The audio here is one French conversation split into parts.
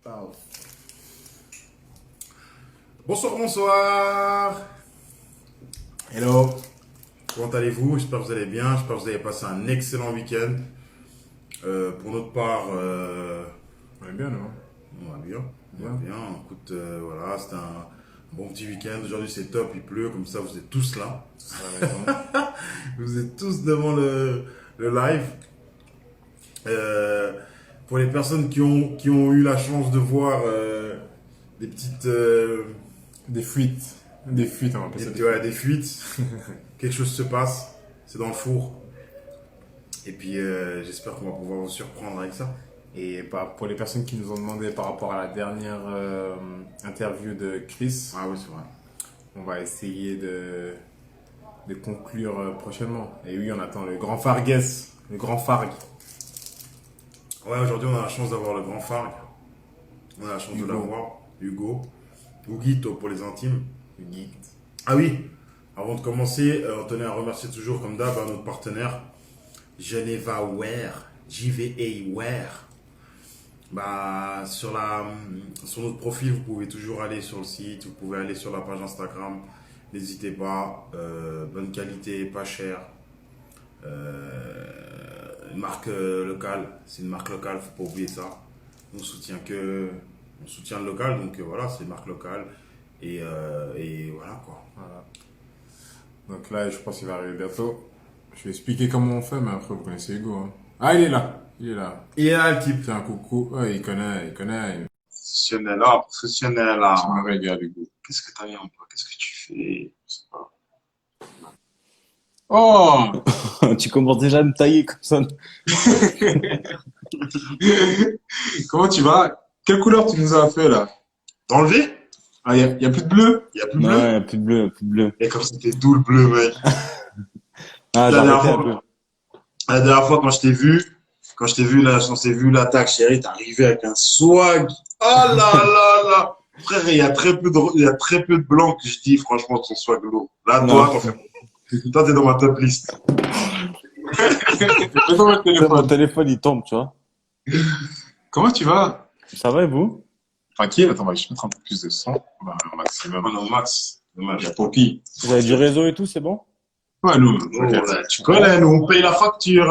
Pardon. Bonsoir, bonsoir. Hello. Comment allez-vous? J'espère que vous allez bien. J'espère que vous avez passé un excellent week-end. Pour notre part, On est bien, non? on va bien. On va Bien. bien. Écoute, voilà, c'était un bon petit week-end. Aujourd'hui, c'est top. Il pleut. Comme ça, vous êtes tous là. À la maison. Vous êtes tous devant le live. Euh, pour les personnes qui ont eu la chance de voir des petites. Des fuites. Des fuites, on va appeler ça des Ouais, des fuites. Quelque chose se passe. C'est dans le four. Et puis, j'espère qu'on va pouvoir vous surprendre avec ça. Et pour les personnes qui nous ont demandé par rapport à la dernière interview de Chris, Ah oui, c'est vrai. on va essayer de conclure prochainement. Et oui, on attend le grand Fargues, le grand Farg. Ouais, aujourd'hui, on a la chance d'avoir le grand Farg. On a la chance de Hugo. l'avoir. Hugo. Huguito pour les intimes. Geek. Ah oui, avant de commencer, on tenait à remercier toujours, comme d'hab, notre partenaire, Geneva Wear, JVA Wear. Bah, sur notre profil, vous pouvez toujours aller sur le site, vous pouvez aller sur la page Instagram. N'hésitez pas, bonne qualité, pas cher. Une marque locale, c'est une marque locale, faut pas oublier ça. On soutient le local, donc voilà, c'est une marque locale. Et voilà quoi. Voilà. Donc là, je pense qu'il va arriver bientôt. Je vais expliquer comment on fait, mais après, vous connaissez Hugo. Hein. Ah, il est là. Il est là. Et là, le type. Tiens, coucou. Ouais, il connaît. Professionnel, ah, professionnel, là. Je me régale, Hugo. Qu'est-ce que t'as mis en toi? Qu'est-ce que tu fais? Je sais pas. Oh! Tu commences déjà à me tailler comme ça. Comment tu vas? Quelle couleur tu nous as fait, là? T'as enlevé? Ah, y a plus de bleu? Y a plus de bleu? Ouais, plus de bleu, plus de bleu. Et comme c'était d'où le bleu, mec? Ah, j'ai La dernière arrêté un fois, peu. la dernière fois, quand je t'ai vu, là, on s'est vu l'attaque, chérie, t'es arrivé avec un swag. Oh là là là! Frère, il y a très peu de blancs que je dis, franchement, de ton swag lourd. Là, Non. toi, t'es dans ma top list. Fais ton Mon téléphone. téléphone, il tombe, tu vois. Comment tu vas? Ça va et vous? Tranquille, attends, on va juste mettre un peu plus de son. Bah, un maximum. Oh non, Max. Il Dommage. y a Poppy. Vous avez du réseau et tout, c'est bon? Ouais, nous, Oh, t'inquiète. là, tu connais, nous, on paye la facture.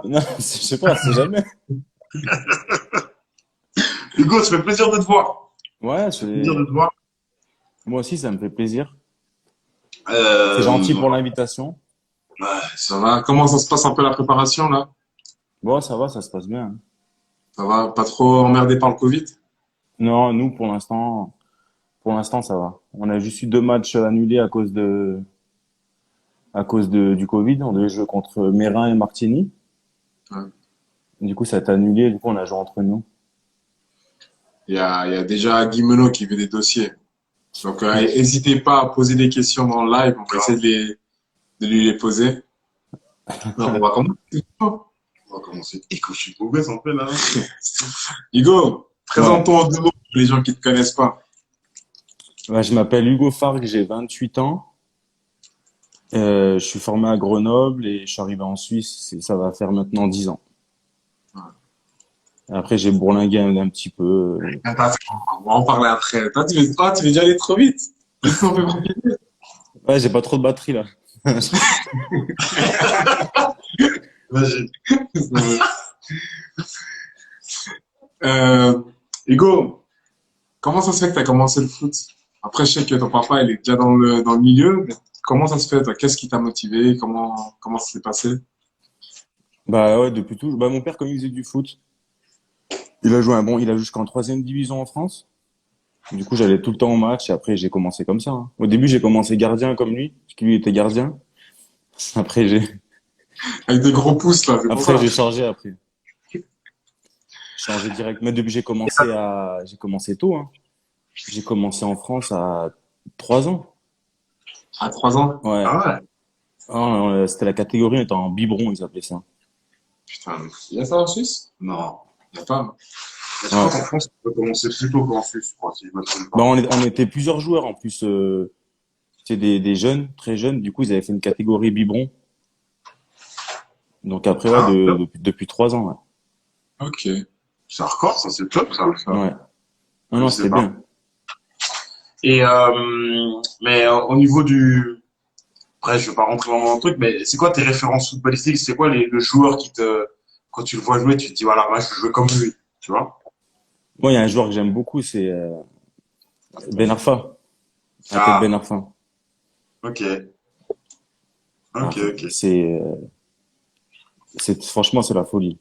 Non, je sais pas, c'est jamais. Hugo, ça fait plaisir de te voir. Ouais, Plaisir de te voir. moi aussi, ça me fait plaisir. Euh, C'est gentil pour l'invitation. Ouais, Ça va? Comment ça se passe un peu la préparation, là? Bon, ça va, ça se passe bien. Hein. Ça va? Pas trop emmerdé par le Covid? Non, nous, pour l'instant, ça va. On a juste eu 2 matchs annulés du Covid. On devait jouer contre Mérin et Martigny. Ouais. Du coup, ça a été annulé. Du coup, on a joué entre nous. Il y a déjà Guimeno qui veut des dossiers. Donc, n'hésitez pas à poser des questions dans le live. On va essayer de lui les poser. non, on va commencer. On va commencer. Et quand je suis beau gosse, en fait, là. Hugo, présente-toi en deux mots pour les gens qui ne te connaissent pas. Ouais, je m'appelle Hugo Farg, j'ai 28 ans. Je suis formé à Grenoble et je suis arrivé en Suisse, ça va faire maintenant 10 ans. Après, j'ai bourlingué un petit peu. Attends, on va en parler après. Toi, tu veux déjà aller trop vite. Laisse-moi me profiter. Ouais, j'ai pas trop de batterie là. Vas-y. Hugo, comment ça se fait que tu as commencé le foot? Après, je sais que ton papa, il est déjà dans le milieu. Mais comment ça se fait, toi? Qu'est-ce qui t'a motivé? Comment ça s'est passé? Bah ouais, depuis tout. Bah mon père, comme il faisait du foot, il a joué jusqu'en troisième division en France. Du coup, j'allais tout le temps au match et après, j'ai commencé comme ça. Hein. Au début, j'ai commencé gardien comme lui, parce que lui était gardien. Après, Avec des gros pouces, là, c'est pour après, ça. j'ai changé après. Changé direct. Mais depuis, j'ai commencé tôt, hein. J'ai commencé en France à 3 ans. À 3 ans? Ouais. Ah ouais. Oh, c'était la catégorie, on était en biberon, ils appelaient ça. Putain, il y a ça en Suisse? Non. Il n'y a pas. Je crois qu'en France, on peut commencer plus tôt qu'en Suisse, je crois, si je me trompe Bah, pas. on était plusieurs joueurs en plus. C'était des jeunes, très jeunes. Du coup, ils avaient fait une catégorie biberon. Donc après, ouais, Ah, depuis 3 ans. Ouais. Ok. C'est hardcore, ça, c'est top, ça. Ouais. Non, non, Je sais c'était pas. bien. Et, mais au niveau du, après, je vais pas rentrer vraiment dans le truc, mais c'est quoi tes références footballistiques? C'est quoi le joueur qui te, quand tu le vois jouer, tu te dis, voilà, moi, je veux jouer comme lui, tu vois? Moi, il y a un joueur que j'aime beaucoup, c'est Ben Arfa. La tête Ben Ah, Arfa. ok, Ah, ok, ok. franchement, c'est la folie.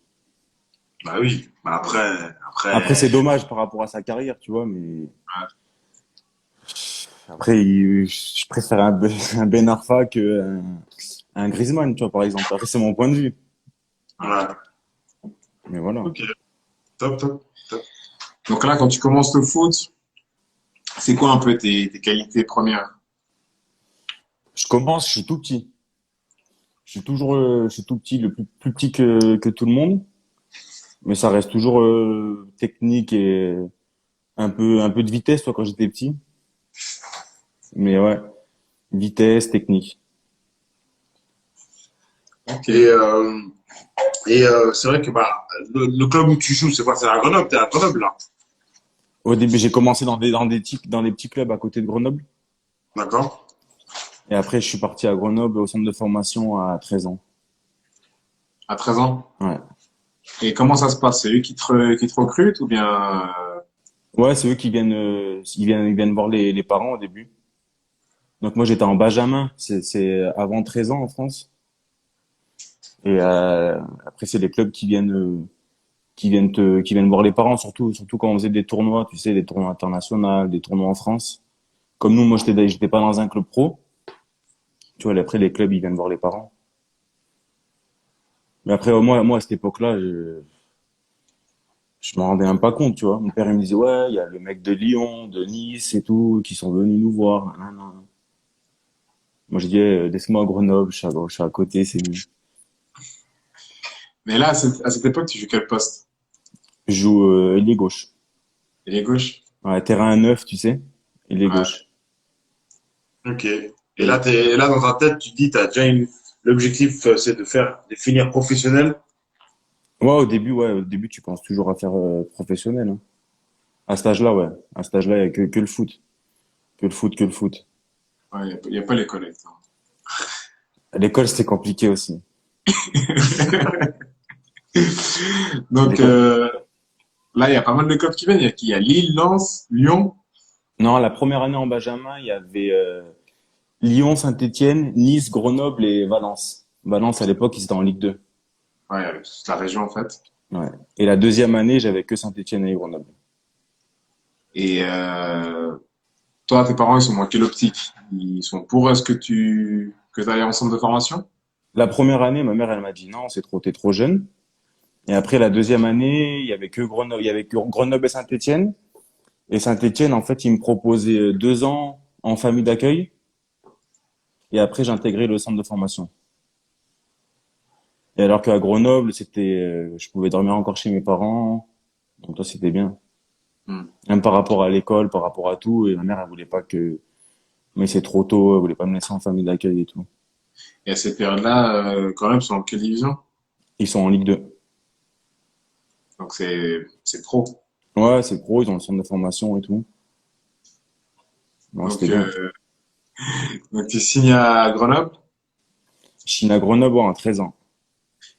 Bah oui, bah Après, après, c'est dommage par rapport à sa carrière, tu vois, mais après, je préfère un Ben Arfa que un Griezmann, tu vois, par exemple. Après, c'est mon point de vue. ouais, Mais voilà. ok, top, top, top. Donc là, quand tu commences le foot, c'est quoi un peu tes qualités premières? Je commence, je suis tout petit. Je suis tout petit, le plus petit que tout le monde. Mais ça reste toujours technique et un peu de vitesse, toi, quand j'étais petit. Mais ouais, vitesse, technique. Ok. Et, c'est vrai que bah, le club où tu joues, c'est quoi? C'est à Grenoble, t'es à Grenoble, là. Au début, j'ai commencé dans des petits clubs à côté de Grenoble. D'accord? Et après, je suis parti à Grenoble au centre de formation à 13 ans. À 13 ans. Ouais. Et comment ça se passe? C'est eux qui te recrutent ou bien Ouais, c'est eux qui viennent, ils viennent voir les parents au début. Donc moi, j'étais en Benjamin. C'est avant 13 ans en France. Et après, c'est les clubs qui viennent voir les parents, surtout quand on faisait des tournois, tu sais, des tournois internationaux, des tournois en France. Comme nous, moi, j'étais pas dans un club pro. Tu vois, après, les clubs, ils viennent voir les parents. Mais après, moi, à cette époque-là, je m'en rendais même pas compte, tu vois. Mon père, il me disait, ouais, il y a le mec de Lyon, de Nice et tout, qui sont venus nous voir. Non, non. Moi, je dis, laisse-moi à Grenoble, je suis à côté, c'est mieux. mais là, à cette époque, tu joues quel poste? Je joue ailier gauche. Ailier gauche? Ouais, terrain neuf, tu sais, ailier Ouais. gauche. Ok. Et là, Et là, dans ta tête, tu te dis, t'as déjà l'objectif, c'est de finir professionnel. Ouais, au début, tu penses toujours à faire professionnel, hein. À cet âge-là, ouais. À cet âge-là, il y a que le foot. Que le foot, que le foot. ouais, y a pas les collectes, hein. À l'école, c'était compliqué aussi. Donc L'école. là, il y a pas mal de clubs qui viennent. Il y a qui? Il y a Lille, Lens, Lyon. Non, la première année en Benjamin, il y avait Lyon, Saint-Étienne, Nice, Grenoble et Valence. Valence, à l'époque, ils étaient en Ligue 2. Ouais, toute la région en fait. Ouais. Et la deuxième année, j'avais que Saint-Étienne et Grenoble. Et toi, tes parents, ils sont dans quelle optique? Ils sont pour ce que tu ailles en centre de formation? La première année, ma mère, elle m'a dit non, t'es trop jeune. Et après, la deuxième année, il y avait que Grenoble et Saint-Étienne. Et Saint-Étienne, en fait, ils me proposaient 2 ans en famille d'accueil. Et après, j'ai intégré le centre de formation. Et alors qu'à Grenoble, je pouvais dormir encore chez mes parents. Donc, toi, c'était bien. Hmm. Même par rapport à l'école, par rapport à tout. Et ma mère, elle voulait pas mais c'est trop tôt, elle voulait pas me laisser en famille d'accueil et tout. Et à cette période-là, quand même, ils sont en quelle division? Ils sont en Ligue 2. Donc c'est pro. Ouais, c'est pro, ils ont le centre de formation et tout. Non, c'était Donc bien. donc tu signes à Grenoble. Je suis né à Grenoble, ouais, à 13 ans.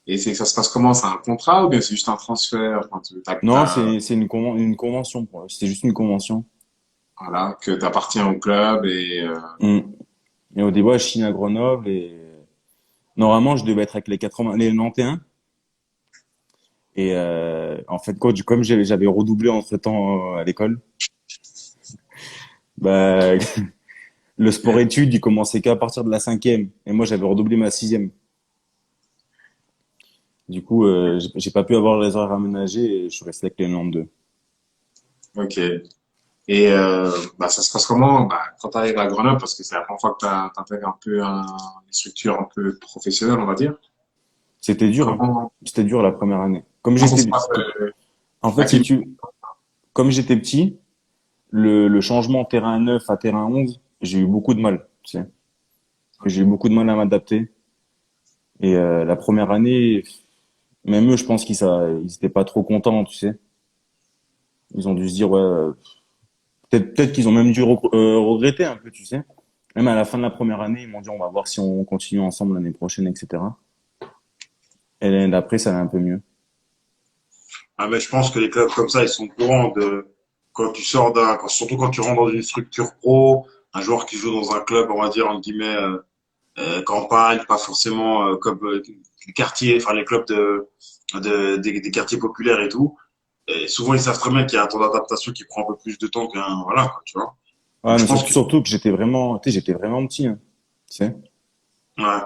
Et ça se passe comment? C'est un contrat ou bien c'est juste un transfert? Enfin, Non, c'est une convention. C'était juste une convention. voilà, que tu appartiens au club et Mm. Et au début, ouais, je suis né à Grenoble et normalement, je devais être avec les 80, les 91. Et en fait, comme j'avais redoublé entre-temps à l'école, bah, le sport-études, il commençait qu'à partir de la cinquième. Et moi, j'avais redoublé ma sixième. Du coup, j'ai pas pu avoir les horaires aménagés et je suis resté avec les 92. ok. Et bah, ça se passe comment bah, quand tu arrives à Grenoble, parce que c'est la première fois que tu intègres un peu une structure un peu professionnelle, on va dire. C'était dur, hein. Comment, C'était dur la première année. comment ça se passe En fait, si l'activité? tu, comme j'étais petit, le changement terrain 9 à terrain 11, j'ai eu beaucoup de mal, tu sais. J'ai eu beaucoup de mal à m'adapter. Et la première année, même eux, je pense ils étaient pas trop contents, tu sais. Ils ont dû se dire, ouais, peut-être qu'ils ont même dû regretter un peu, tu sais. Même à la fin de la première année, ils m'ont dit, on va voir si on continue ensemble l'année prochaine, etc. Et l'année d'après, ça allait un peu mieux. Ah, mais je pense que les clubs comme ça, ils sont au courant de quand tu sors surtout quand tu rentres dans une structure pro, un joueur qui joue dans un club, on va dire, entre guillemets, campagne, pas forcément comme les quartiers, enfin les clubs des quartiers populaires et tout. Et souvent, ils savent très bien qu'il y a un temps d'adaptation qui prend un peu plus de temps qu'un, voilà, quoi, tu vois. Donc, Ouais, je mais pense que, surtout que j'étais vraiment, tu sais, j'étais vraiment petit, hein, tu sais. ouais.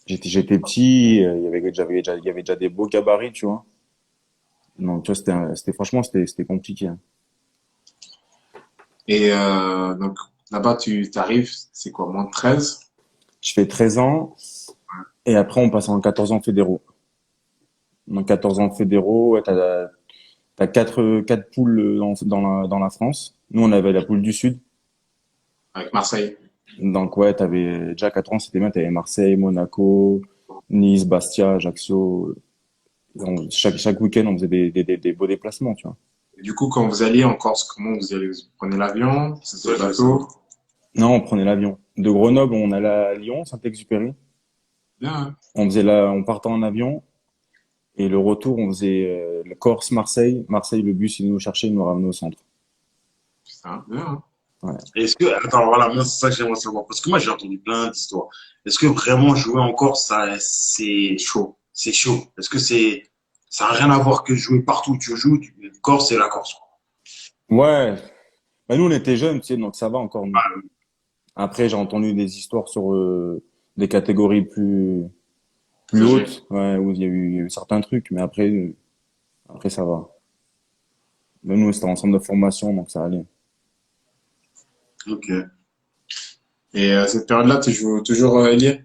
J'étais petit, il y avait déjà des beaux gabarits, tu vois. Donc, tu vois, franchement, c'était compliqué, hein. Et donc là-bas, tu t'arrives, c'est quoi, moins de 13? Je fais 13 ans et après, on passe en 14 ans fédéraux. Donc, 14 ans fédéraux, ouais, t'as quatre poules dans la France. Nous, on avait la poule du Sud. Avec Marseille. Donc, ouais, t'avais, déjà 4 ans, c'était bien, t'avais Marseille, Monaco, Nice, Bastia, Ajaccio. Chaque week-end, on faisait des beaux déplacements, tu vois. Et du coup, quand vous alliez en Corse, comment vous allez? Vous prenez l'avion? C'était le Ouais, c'est ça. bateau? Non, on prenait l'avion. De Grenoble, on allait à Lyon, Saint-Exupéry. Bien, hein. On partait en avion et le retour, on faisait le Corse-Marseille. Marseille, le bus, il nous cherchait, il nous ramenait au centre. Putain, bien, hein. Et est-ce que, attends, voilà, moi, c'est ça que j'aimerais savoir. Parce que moi, j'ai entendu plein d'histoires. Est-ce que vraiment jouer encore, ça, c'est chaud? C'est chaud. Est-ce que ça n'a rien à voir que jouer partout où tu joues, Corse, c'est la Corse, quoi. Ouais, bah, nous, on était jeunes, tu sais, donc ça va encore, nous. Après, j'ai entendu des histoires sur des catégories plus Léger. hautes, ouais, où il y a eu certains trucs, mais après, ça va. Mais nous, c'était en centre de formation, donc ça allait. Ok. Et cette période-là, tu joues toujours ailier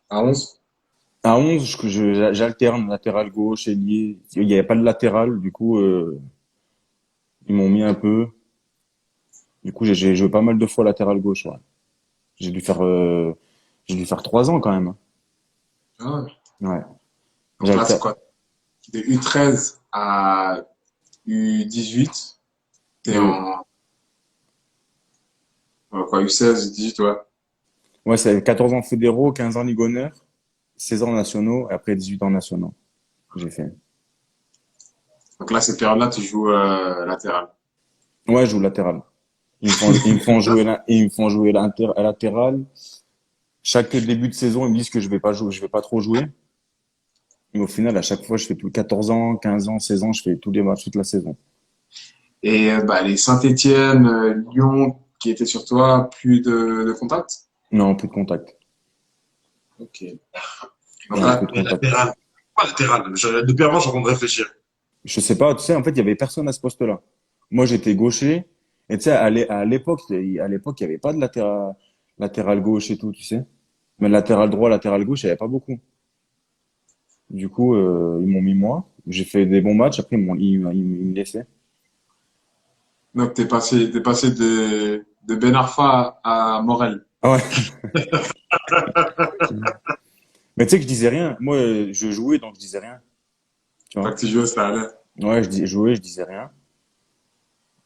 à 11? À 11, j'alterne latéral gauche, ailier. Il n'y avait pas de latéral, du coup, ils m'ont mis un peu. Du coup, j'ai joué pas mal de fois latéral gauche, ouais. J'ai dû faire, euh, j'ai dû faire 3 ans quand même. Ah ouais. Ouais. Donc là, J'alter... c'est quoi? De U13 à U18, t'es de, en quoi, U16, U18, ouais. ouais, c'est 14 ans fédéraux, 15 ans Ligue honneur, 16 ans nationaux, et après 18 ans nationaux. J'ai fait. Donc là, cette période-là, tu joues latéral. Ouais, je joue latéral. Ils me font jouer latéral. Chaque début de saison, ils me disent que je vais pas trop jouer. Mais au final, à chaque fois, je fais tout 14 ans, 15 ans, 16 ans, je fais tous les matchs toute la saison. Et bah, les Saint-Étienne, Lyon qui étaient sur toi, plus de contact? Non, plus de contact. Ok. Donc Non, Mais, là, plus de mais contact. latéral. Pas latéral. Depuis avant, je suis en train de réfléchir. Je sais pas, tu sais, en fait, il y avait personne à ce poste-là. Moi, j'étais gaucher. Et tu sais, à l'époque, il y avait pas de latéral gauche et tout, tu sais. Mais latéral droit, latéral gauche, il y avait pas beaucoup. Du coup, ils m'ont mis moi. J'ai fait des bons matchs. Après, ils me laissaient. donc t'es passé de Ben Arfa à Morel. Ah ouais. Mais tu sais que je disais rien. Moi, je jouais, donc je disais rien. Tu Quand vois. tu jouais, ça allait. Ouais, jouais, je disais rien.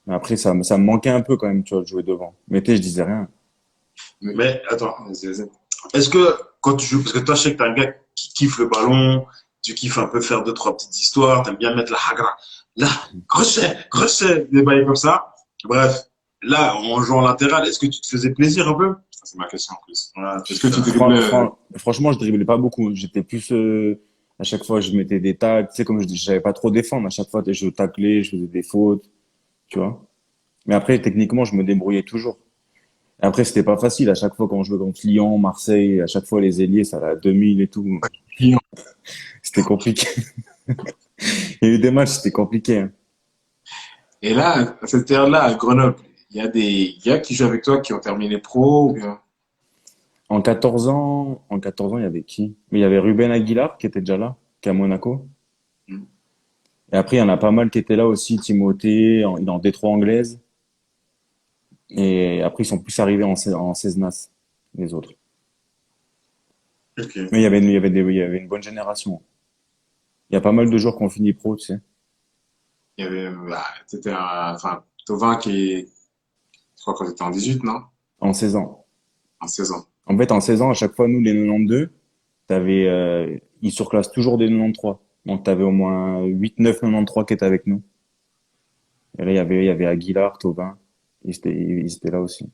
Mais après, ça me manquait un peu quand même, tu vois, de jouer devant. Mais tu sais, je disais rien. Mais, Mais attends, vas-y, vas-y. est-ce que quand tu joues, parce que toi, je sais que t'es un gars qui kiffe le ballon, tu kiffes un peu faire deux, trois petites histoires, t'aimes bien mettre la hagra. Là, crochet, des bails comme ça. Bref, là, en jouant latéral, est-ce que tu te faisais plaisir un peu? Ça, c'est ma question en plus. Voilà, c'est Est-ce que tu ça. dribbles? Franchement, je driblais pas beaucoup. J'étais plus, à chaque fois, je mettais des tacs. Tu sais, comme je dis, j'avais pas trop défendre. À chaque fois, je taclais, je faisais des fautes, tu vois. Mais après, techniquement, je me débrouillais toujours. Et après, c'était pas facile. À chaque fois, quand on jouait contre Lyon, Marseille, à chaque fois, les ailiers, ça allait à 2000 et tout. C'était compliqué. Il y a eu des matchs, c'était compliqué, hein. Et là, à cette période-là, à Grenoble, il y a des gars qui jouent avec toi qui ont terminé pro ou bien? En 14 ans, il y avait qui? Mais il y avait Ruben Aguilar, qui était déjà là, qui est à Monaco. Hmm. Et après, il y en a pas mal qui étaient là aussi. Timothée, il est en Détroit anglaise. Et après, ils sont plus arrivés en Cesnas, les autres. Ok. Mais il y avait une bonne génération. Il y a pas mal de joueurs qui ont fini pro, tu sais. Il y avait, t'étais enfin, Tovin je crois qu'on était en 18, non? En 16 ans. En 16 ans. En fait, en 16 ans, à chaque fois, nous, les 92, ils surclassent toujours des 93. Donc, t'avais au moins 8, 9, 93 qui étaient avec nous. Et là, il y avait Aguilar, Thauvin. Ils étaient là aussi.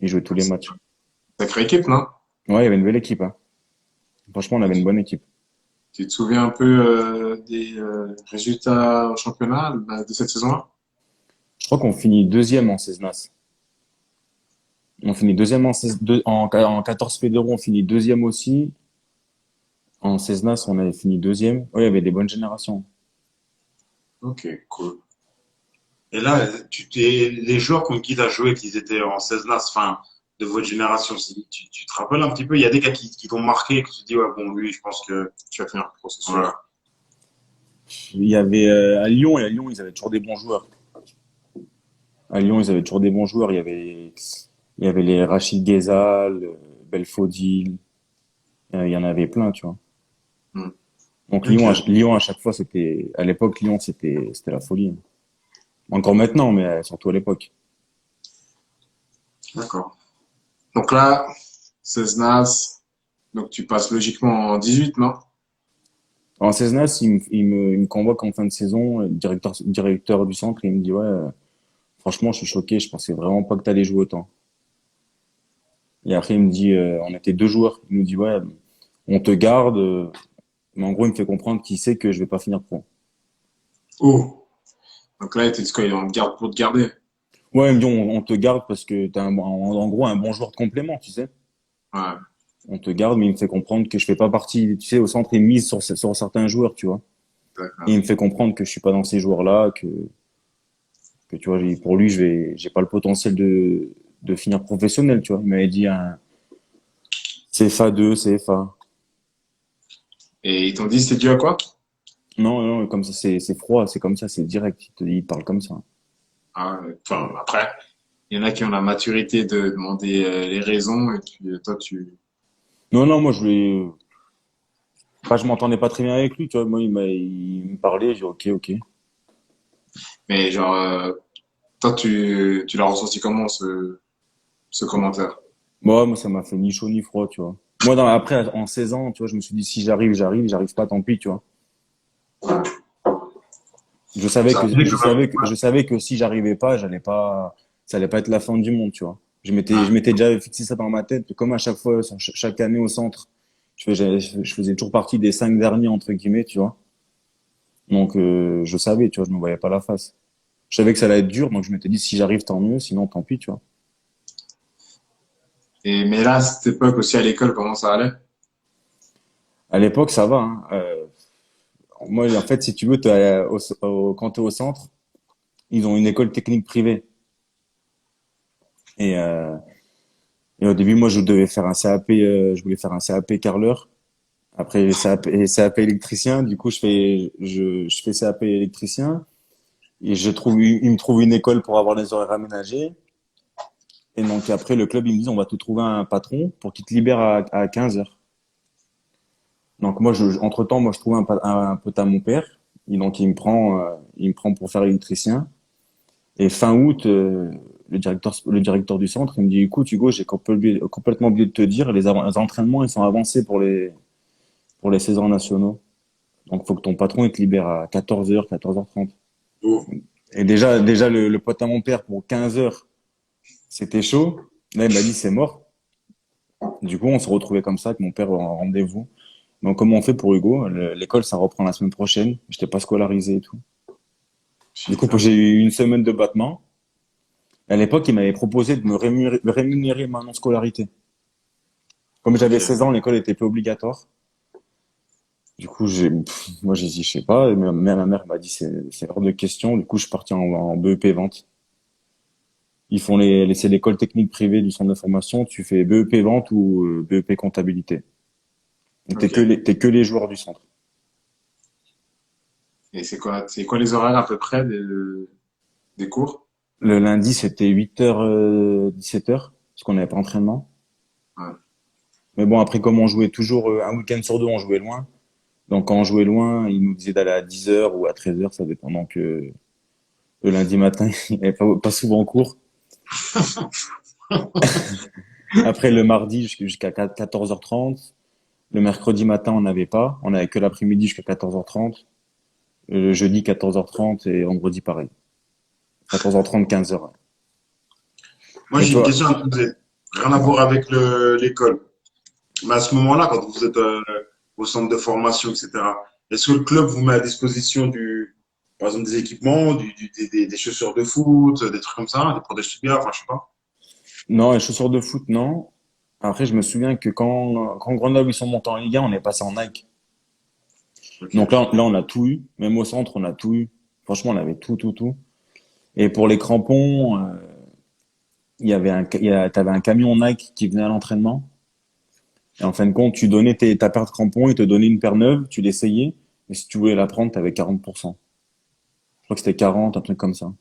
Ils jouaient tous les matchs. Sacrée équipe, non? Ouais, il y avait une belle équipe, hein. Franchement, on avait une bonne équipe. Tu te souviens un peu des résultats au championnat de cette saison-là? Je crois qu'on finit deuxième en 16 NAS. On finit deuxième en 14 fédéraux, on finit deuxième aussi. En 16 NAS, on avait fini deuxième. Ouais, il y avait des bonnes générations. Ok, cool. Et là, les joueurs contre qui tu as joué, qu'ils étaient en 16 NAS, enfin, de votre génération, tu te rappelles un petit peu, il y a des gars qui t'ont marqué, que tu te dis, ouais, bon, lui, je pense que Tu vas finir pro, c'est sûr. voilà. Il y avait à Lyon, et à Lyon, ils avaient toujours des bons joueurs. À Lyon, ils avaient toujours des bons joueurs. Il y avait les Rachid Ghezal, Belfodil. Il y en avait plein, tu vois. Hmm. Donc Ok, Lyon à chaque fois, à l'époque, Lyon, c'était la folie. Encore maintenant, mais surtout à l'époque. D'accord. Donc là, 16 NAS, donc tu passes logiquement en 18, non? En 16 NAS, il me convoque en fin de saison, le directeur du centre, et il me dit, ouais, franchement, je suis choqué, je pensais vraiment pas que t'allais jouer autant. Et après, il me dit, on était deux joueurs, il nous dit, ouais, on te garde, mais en gros, il me fait comprendre qu'il sait que je vais pas finir pro. Oh. Donc là, tu dis quoi, il est en garde pour te garder. Ouais, il me dit, on te garde parce que t'as en gros un bon joueur de complément, tu sais. Ouais, On te garde, mais il me fait comprendre que je fais pas partie, tu sais, au centre, il mise sur certains joueurs, tu vois. Et d'accord. il me fait comprendre que je suis pas dans ces joueurs-là, que tu vois, pour lui, j'ai pas le potentiel de finir professionnel, tu vois. Il m'avait dit un CFA2, CFA. Et ils t'ont dit c'était dû à quoi? Non, non, comme ça, c'est froid, c'est comme ça, c'est direct. Il parle comme ça. Ah, enfin, après, il y en a qui ont la maturité de demander les raisons, et puis toi, Non, non, moi, enfin, je m'entendais pas très bien avec lui, tu vois. Moi, il me parlait, j'ai dit, ok, ok. mais genre, toi, tu l'as ressenti comment ce commentaire? Moi, ça m'a fait ni chaud ni froid, tu vois. Moi, après, en 16 ans, tu vois, je me suis dit, si j'arrive pas, tant pis, tu vois. Je savais ça que, fait je quand même. savais que, je savais que si j'arrivais pas, ça allait pas être la fin du monde, tu vois. Je Ah, m'étais déjà fixé ça dans ma tête, comme à chaque fois, chaque année au centre, je faisais toujours partie des 5 derniers, entre guillemets, tu vois. Donc, je savais, tu vois, je me voyais pas la face. Je savais que ça allait être dur, donc je m'étais dit, si j'arrive, tant mieux, sinon, tant pis, tu vois. mais là, à cette époque aussi à l'école, comment ça allait? À l'époque, ça va, hein. Moi, en fait, si tu veux, quand t'es au centre, ils ont une école technique privée. Et, euh, et au début, moi, je devais faire un CAP, je voulais faire un CAP carreleur. Après, CAP électricien. Du coup, je fais CAP électricien. Et il me trouve une école pour avoir les horaires aménagés. Et donc, après, le club, il me dit, on va te trouver un patron pour qu'il te libère à 15 heures. Donc, moi, entre-temps, moi, je trouve un pote à mon père. Et donc, il me prend pour faire électricien. Et fin août, le directeur du centre, il me dit, écoute, Hugo, j'ai complètement oublié de te dire, les entraînements, ils sont avancés pour les saisons nationaux. Donc, faut que ton patron, il te libère à 14 heures, 14h30. Oh. Et déjà, le pote à mon père, pour 15 heures, c'était chaud. Là, il m'a dit, c'est mort. Du coup, on se retrouvait comme ça avec mon père en rendez-vous. Donc, comment on fait pour Hugo? L'école, ça reprend la semaine prochaine. J'étais pas scolarisé et tout. Du coup, Putain. j'ai eu une semaine de battement. À l'époque, il m'avait proposé de me rémunérer ma non-scolarité. Comme j'avais Ok. 16 ans, l'école était plus obligatoire. Du coup, moi, j'ai dit, je sais pas. Et ma mère m'a dit, c'est hors de question. Du coup, je suis parti en BEP vente. C'est l'école technique privée du centre de formation. Tu fais BEP vente ou BEP comptabilité. Donc, t'es Ok. que les joueurs du centre. Et c'est quoi les horaires à peu près des cours? Le lundi, c'était 8h, 17h, parce qu'on n'avait pas entraînement. Ouais. Mais bon, après, comme on jouait toujours un week-end sur deux, on jouait loin. Donc, quand on jouait loin, ils nous disaient d'aller à 10h ou à 13h, ça dépend. Donc, Le lundi matin, il n'y avait pas souvent cours. Après, le mardi jusqu'à 14h30. Le mercredi matin, on n'avait pas. On avait que l'après-midi jusqu'à 14h30. Le jeudi, 14h30 et vendredi, pareil. 14h30, 15h. Moi, Et j'ai une toi? question à te poser. Rien à voir avec l'école. Mais à ce moment-là, quand vous êtes au centre de formation, etc., est-ce que le club vous met à disposition par exemple, des équipements, des chaussures de foot, des trucs comme ça, des protèges tibias, enfin, je sais pas. Non, les chaussures de foot, non. Après, je me souviens que quand Grenoble, ils sont montés en Ligue 1, on est passé en Nike. Ok. Donc là, on a tout eu. Même au centre, on a tout eu. Franchement, on avait tout, tout, tout. Et pour les crampons, t'avais un camion Nike qui venait à l'entraînement. Et en fin de compte, tu donnais ta paire de crampons, ils te donnaient une paire neuve, tu l'essayais. Et si tu voulais la prendre, t'avais 40%. Je crois que c'était 40, un truc comme ça.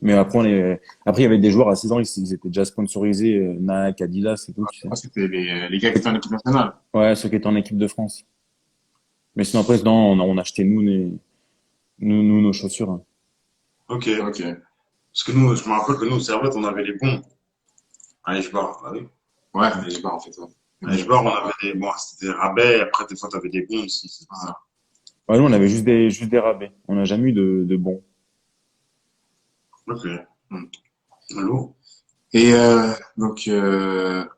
Mais après, il y avait des joueurs à 6 ans, ils étaient déjà sponsorisés, Nike, Adidas et tout, tu sais. Moi, c'était les gars qui étaient en équipe nationale. Ouais, ceux qui étaient en équipe de France. Mais sinon, après, non, on achetait nous, nos chaussures, hein. Ok. Ok. Parce que nous, je me rappelle que nous, au Servette, on avait les bons. À l'Eshbar, bah oui. Ouais, mais j'ai pas en fait ça. À l'Eshbar, on avait bon, c'était des rabais, après, des fois, t'avais des bons aussi, c'est Ah, ça. Ouais, nous, on avait juste des rabais. On n'a jamais eu de bons. Ok. hmm. Allô? Et donc,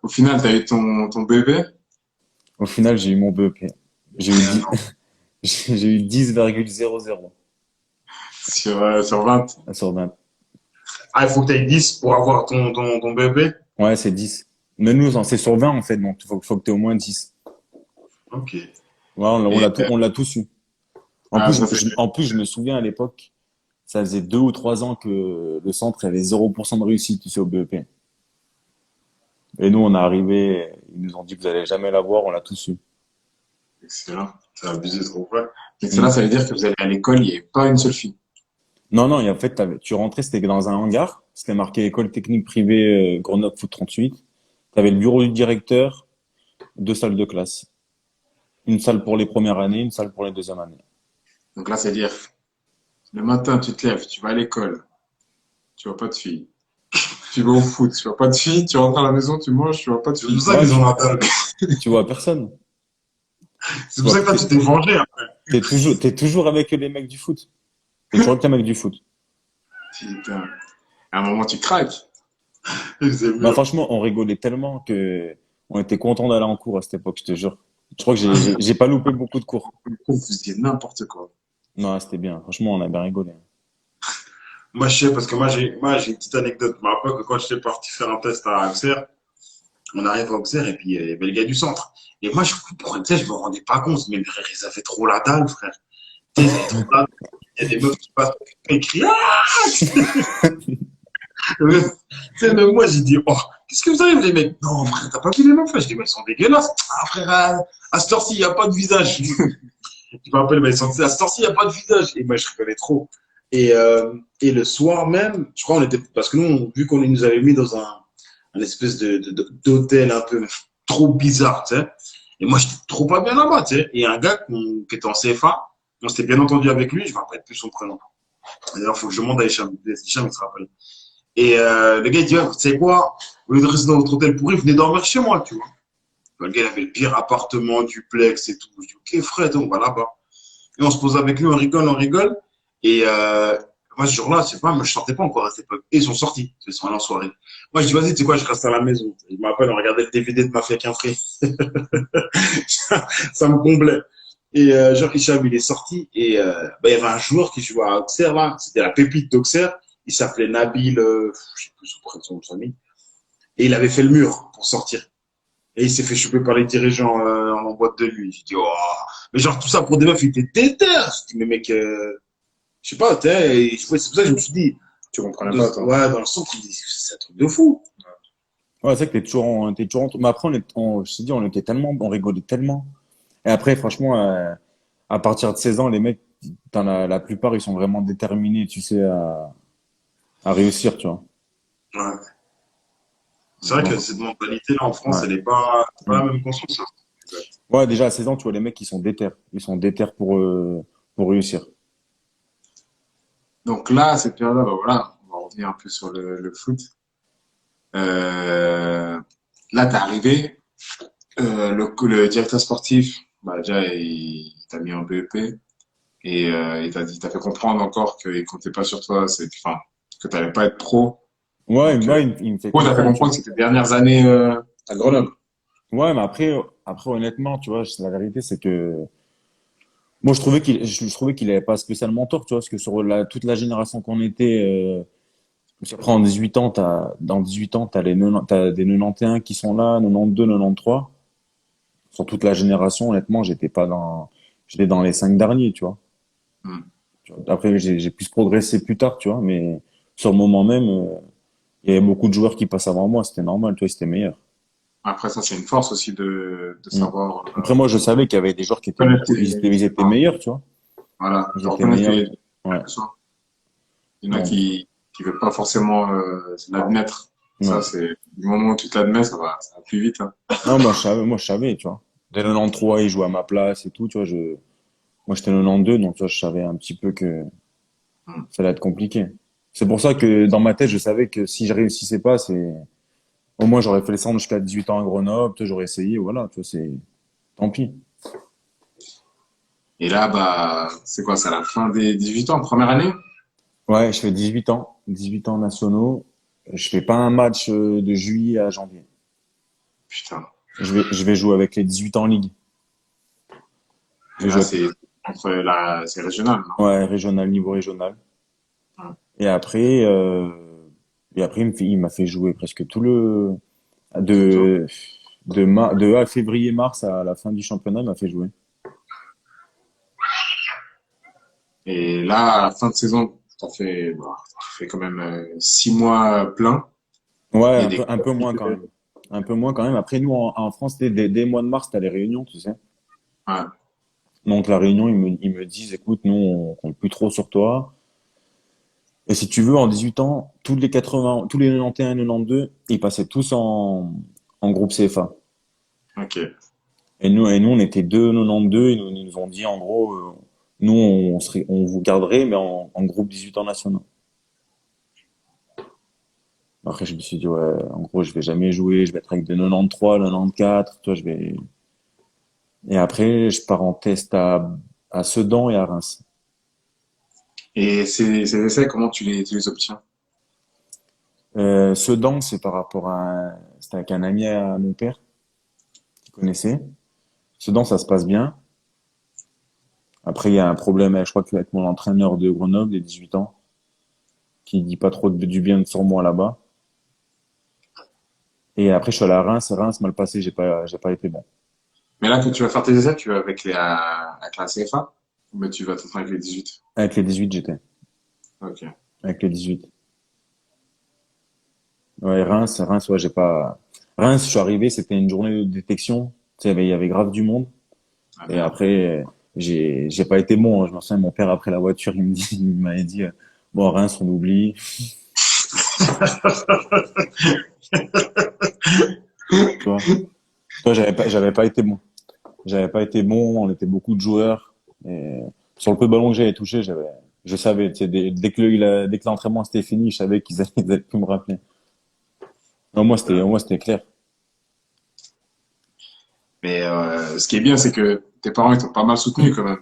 au final, t'as eu ton bébé Au final, j'ai eu mon BEP. J'ai eu 10, Non. j'ai eu 10,00 sur 20. sur 20. Ah, il faut que tu aies 10 pour avoir ton bébé? Ouais, c'est 10. Mais nous, c'est sur 20, en fait, donc faut que tu aies au moins 10. Ok. Ouais, Et, on l'a tous eu. Ah, ça c'est. En plus, je me souviens à l'époque, ça faisait 2 ou 3 ans que le centre avait 0% de réussite, tu sais, au BEP. Et nous, on est arrivé, ils nous ont dit que vous allez jamais l'avoir, on l'a tous eu. Excellent. c'est abusé trop vrai. Excellent, Mm. ça veut dire que vous allez à l'école, il n'y avait pas une seule fille. Non, non, et en fait, tu rentrais, c'était dans un hangar, c'était marqué École technique privée Grenoble Foot 38. Tu avais le bureau du directeur, 2 salles de classe. Une salle pour les premières années, une salle pour les deuxièmes années. Donc là, c'est dire, le matin, tu te lèves, tu vas à l'école, tu vois pas de fille. Tu vas au foot, tu vois pas de fille. Tu rentres à la maison, tu manges, tu vois pas de C'est pour fille. ça Ouais, qu'ils ont la dalle. tu vois personne. C'est Tu pour ça vois, que toi, tu t'es vengé, hein. t'es toujours avec les mecs du foot. T'es toujours avec les mecs du foot. Putain. À un moment, tu craques. C'est Bah, bien. franchement, on rigolait tellement que on était content d'aller en cours à cette époque, je te jure. Je crois que j'ai pas loupé beaucoup de cours. Vous faisiez n'importe quoi. Non, c'était bien. Franchement, on a bien rigolé. Moi, je sais, parce que moi, j'ai une petite anecdote. Je me rappelle que quand j'étais parti faire un test à Auxerre, on arrive à Auxerre et puis il y avait le gars du centre. Et moi, pour être je me rendais pas compte, mais frère, ils avaient trop la dalle, frère. Tu sais, ils avaient trop la dalle. Il y a des meufs qui passent et crient, ah! Tu sais, même moi, j'ai dit, oh, qu'est-ce que vous avez, les mecs? Non, frère, t'as pas vu les meufs? Je dis, mais elles sont dégueulasses. Ah, frère, à cette heure-ci, il n'y a pas de visage. Je me rappelle, mais à cette heure-ci, il n'y a pas de visage. Et moi, je rigolais trop. Et le soir même, je crois, on était, parce que nous, vu qu'on nous avait mis dans un espèce d'hôtel un peu trop bizarre, tu sais. Et moi, j'étais trop pas bien là-bas, tu sais. Et un gars qui était en CFA, on s'était bien entendu avec lui, je ne me rappelle plus son prénom. D'ailleurs, il faut que je demande à Hicham. Hicham, il se rappelle. Et le gars, il dit, ouais, tu sais quoi, au lieu de rester dans votre hôtel pourri, venez dormir chez moi, tu vois. Le gars, il avait le pire appartement, duplex et tout. Je dis, ok, frère, on va là-bas. Et on se pose avec lui, on rigole, on rigole. Et moi, ce jour-là, je sais pas, moi, je sortais pas encore à cette époque. Et ils sont sortis, ils sont allés en soirée. Moi, je dis, vas-y, tu sais quoi, je reste à la maison. Je me rappelle, on regardait le DVD de Mafia qu'un frère. Ça me comblait. Et genre, Hicham, il est sorti. Et il y avait un joueur qui jouait à Auxerre, là. C'était la pépite d'Auxerre. Il s'appelait Nabil, je sais plus son nom de famille. Et il avait fait le mur pour sortir. Et il s'est fait choper par les dirigeants en boîte de nuit. J'ai dit, oh. Mais genre, tout ça pour des meufs, il était déter. Je dis, mais mec, je sais pas, tu sais, c'est pour ça que je me suis dit, Tu comprenais pas, toi. ouais, dans le centre, c'est un truc de fou. Ouais, c'est vrai que t'es toujours mais après, je te dis, on était tellement, on rigolait tellement. Et après, franchement, à partir de 16 ans, les mecs, dans la plupart, ils sont vraiment déterminés, tu sais, à réussir, tu vois. Ouais. C'est vrai que Donc, cette mentalité-là en France, ouais. elle est pas, c'est pas Mm. la même conscience, hein. Ouais, déjà à 16 ans, tu vois, les mecs, ils sont déter. Ils sont déter pour réussir. Donc là, cette période-là, bah voilà, on va revenir un peu sur le foot. Là, t'es arrivé, le directeur sportif, bah déjà, il t'a mis en BEP et il t'a fait comprendre encore qu'il comptait pas sur toi, enfin, que t'allais pas être pro. Ouais, Donc, moi, il me fait moi, t'as fait comprendre, tu comprendre vois. que c'était tes dernières années à Grenoble. Ouais, mais après, honnêtement, tu vois, la vérité, c'est que moi, je trouvais qu'il avait pas spécialement tort, tu vois, parce que sur toute la génération qu'on était, parce qu'après, dans 18 ans, t'as des 91 qui sont là, 92, 93. Sur toute la génération, honnêtement, j'étais dans les 5 derniers, tu vois. Hmm. Après, j'ai plus progressé plus tard, tu vois, mais sur le moment même, il y avait beaucoup de joueurs qui passent avant moi, c'était normal, tu vois, c'était meilleur. Après, ça, c'est une force aussi de Mm. savoir Après, moi, je savais qu'il y avait des joueurs qui étaient reconnaître ils étaient enfin, meilleurs, tu vois. voilà, Ils de étaient reconnaître meilleurs. quel Ouais. que soit. Il y en a Donc, qui veulent pas forcément l'admettre. Ça, ouais. c'est du moment où tu te l'admets, ça va plus vite. Hein. Non, moi, je savais, tu vois. Dès 93, il jouait à ma place et tout, tu vois. Moi, j'étais 92, donc, tu vois, je savais un petit peu que Hmm. ça allait être compliqué. C'est pour ça que dans ma tête, je savais que si je réussissais pas, au moins, j'aurais fait les centres jusqu'à 18 ans à Grenoble, tu vois, j'aurais essayé, voilà, tu vois, tant pis. Et là, bah, c'est quoi, c'est à la fin des 18 ans, première année? Ouais, je fais 18 ans nationaux. Je fais pas un match de juillet à janvier. Putain. Je vais jouer avec les 18 ans en ligue. Je Et vais là, jouer c'est régional, non? ouais, régional, niveau régional. Hmm. Et après, euh, et après, il m'a fait jouer presque Tout. de, de février-mars à la fin du championnat, il m'a fait jouer. Et là, à la fin de saison, t'as fait quand même 6 mois plein. Ouais, Il y a des un peu moins quand même. Un peu moins quand même. Après, nous, en France, dès le mois de mars, t'as les réunions, tu sais. ouais, Donc, la réunion, ils me disent, écoute, nous, on compte plus trop sur toi. Et si tu veux, en 18 ans, tous les 91, 92, ils passaient tous en groupe CFA. ok. Et nous, on était deux 92, et ils nous ont dit, en gros, nous, on vous garderait, mais en groupe 18 ans nationaux. Après, je me suis dit, ouais, en gros, je vais jamais jouer, je vais être avec des 93, 94, tu vois, et après, je pars en test à Sedan et à Reims. Et ces essais, comment tu les obtiens? Sedan, c'est par rapport c'était avec un ami à mon père, qui connaissait. Sedan, ça se passe bien. Après, il y a un problème, je crois, avec mon entraîneur de Grenoble, des 18 ans, qui dit pas trop du bien sur moi là-bas. Et après, je suis allé à Reims. Reims, mal passé, j'ai pas été bon. Mais là, quand tu vas faire tes essais, tu vas avec la CFA? Mais tu vas t'entraîner avec les 18. Avec les 18, j'étais. Ok. Avec les 18. Ouais, Reims, ouais, j'ai pas. Reims, je suis arrivé, c'était une journée de détection. Tu sais, il y avait grave du monde. Ah, Et merde. après, j'ai pas été bon, hein. Je me souviens, mon père, après la voiture, il m'avait dit, bon, Reims, on oublie. Tu vois. Toi, j'avais pas été bon. J'avais pas été bon, on était beaucoup de joueurs. Et sur le peu de ballon que j'avais touché, je savais, tu sais, dès que l'entraînement c'était fini, je savais ils allaient plus me rappeler. Au moins, c'était clair. Mais ce qui est bien, c'est que tes parents, ils t'ont pas mal soutenu quand même.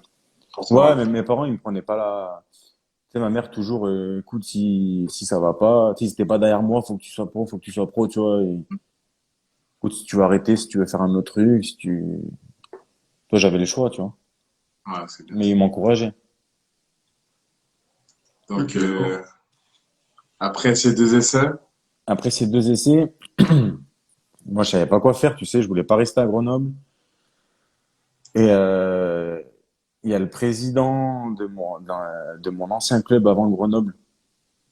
Pour Ouais, toi. mais mes parents, ils me prenaient pas tu sais, ma mère, toujours, écoute, si ça va pas, tu sais, si t'es pas derrière moi, faut que tu sois pro, tu vois. Et, écoute, si tu veux arrêter, si tu veux faire un autre truc, toi, j'avais les choix, tu vois. Ouais, c'est bien. Mais ils m'encourageaient. Donc, après ces 2 essais, Après ces 2 essais, moi, je savais pas quoi faire, tu sais, je voulais pas rester à Grenoble. Et il y a le président de mon ancien club avant Grenoble,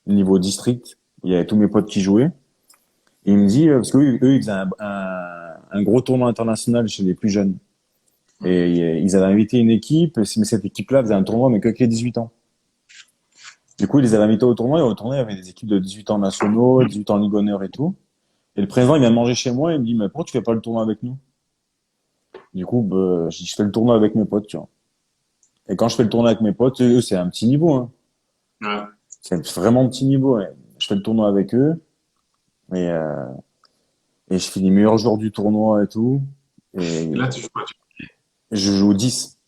niveau district. Il y avait tous mes potes qui jouaient. Et il me dit, parce que eux, ils faisaient un gros tournoi international chez les plus jeunes. Et ils avaient invité une équipe, mais cette équipe-là faisait un tournoi, mais que avec les 18 ans. Du coup, ils les avaient invités au tournoi, et au tournoi, il y avait des équipes de 18 ans nationaux, 18 ans Ligue Honneur et tout. Et le président, il vient de manger chez moi, et il me dit, mais pourquoi tu fais pas le tournoi avec nous? Du coup, bah, je fais le tournoi avec mes potes, tu vois. Et quand je fais le tournoi avec mes potes, eux, c'est un petit niveau, hein. ouais. C'est vraiment petit niveau, ouais. Je fais le tournoi avec eux et, euh, et je finis meilleur joueur du tournoi et tout. Et Et là, tu joues quoi? je joue 10.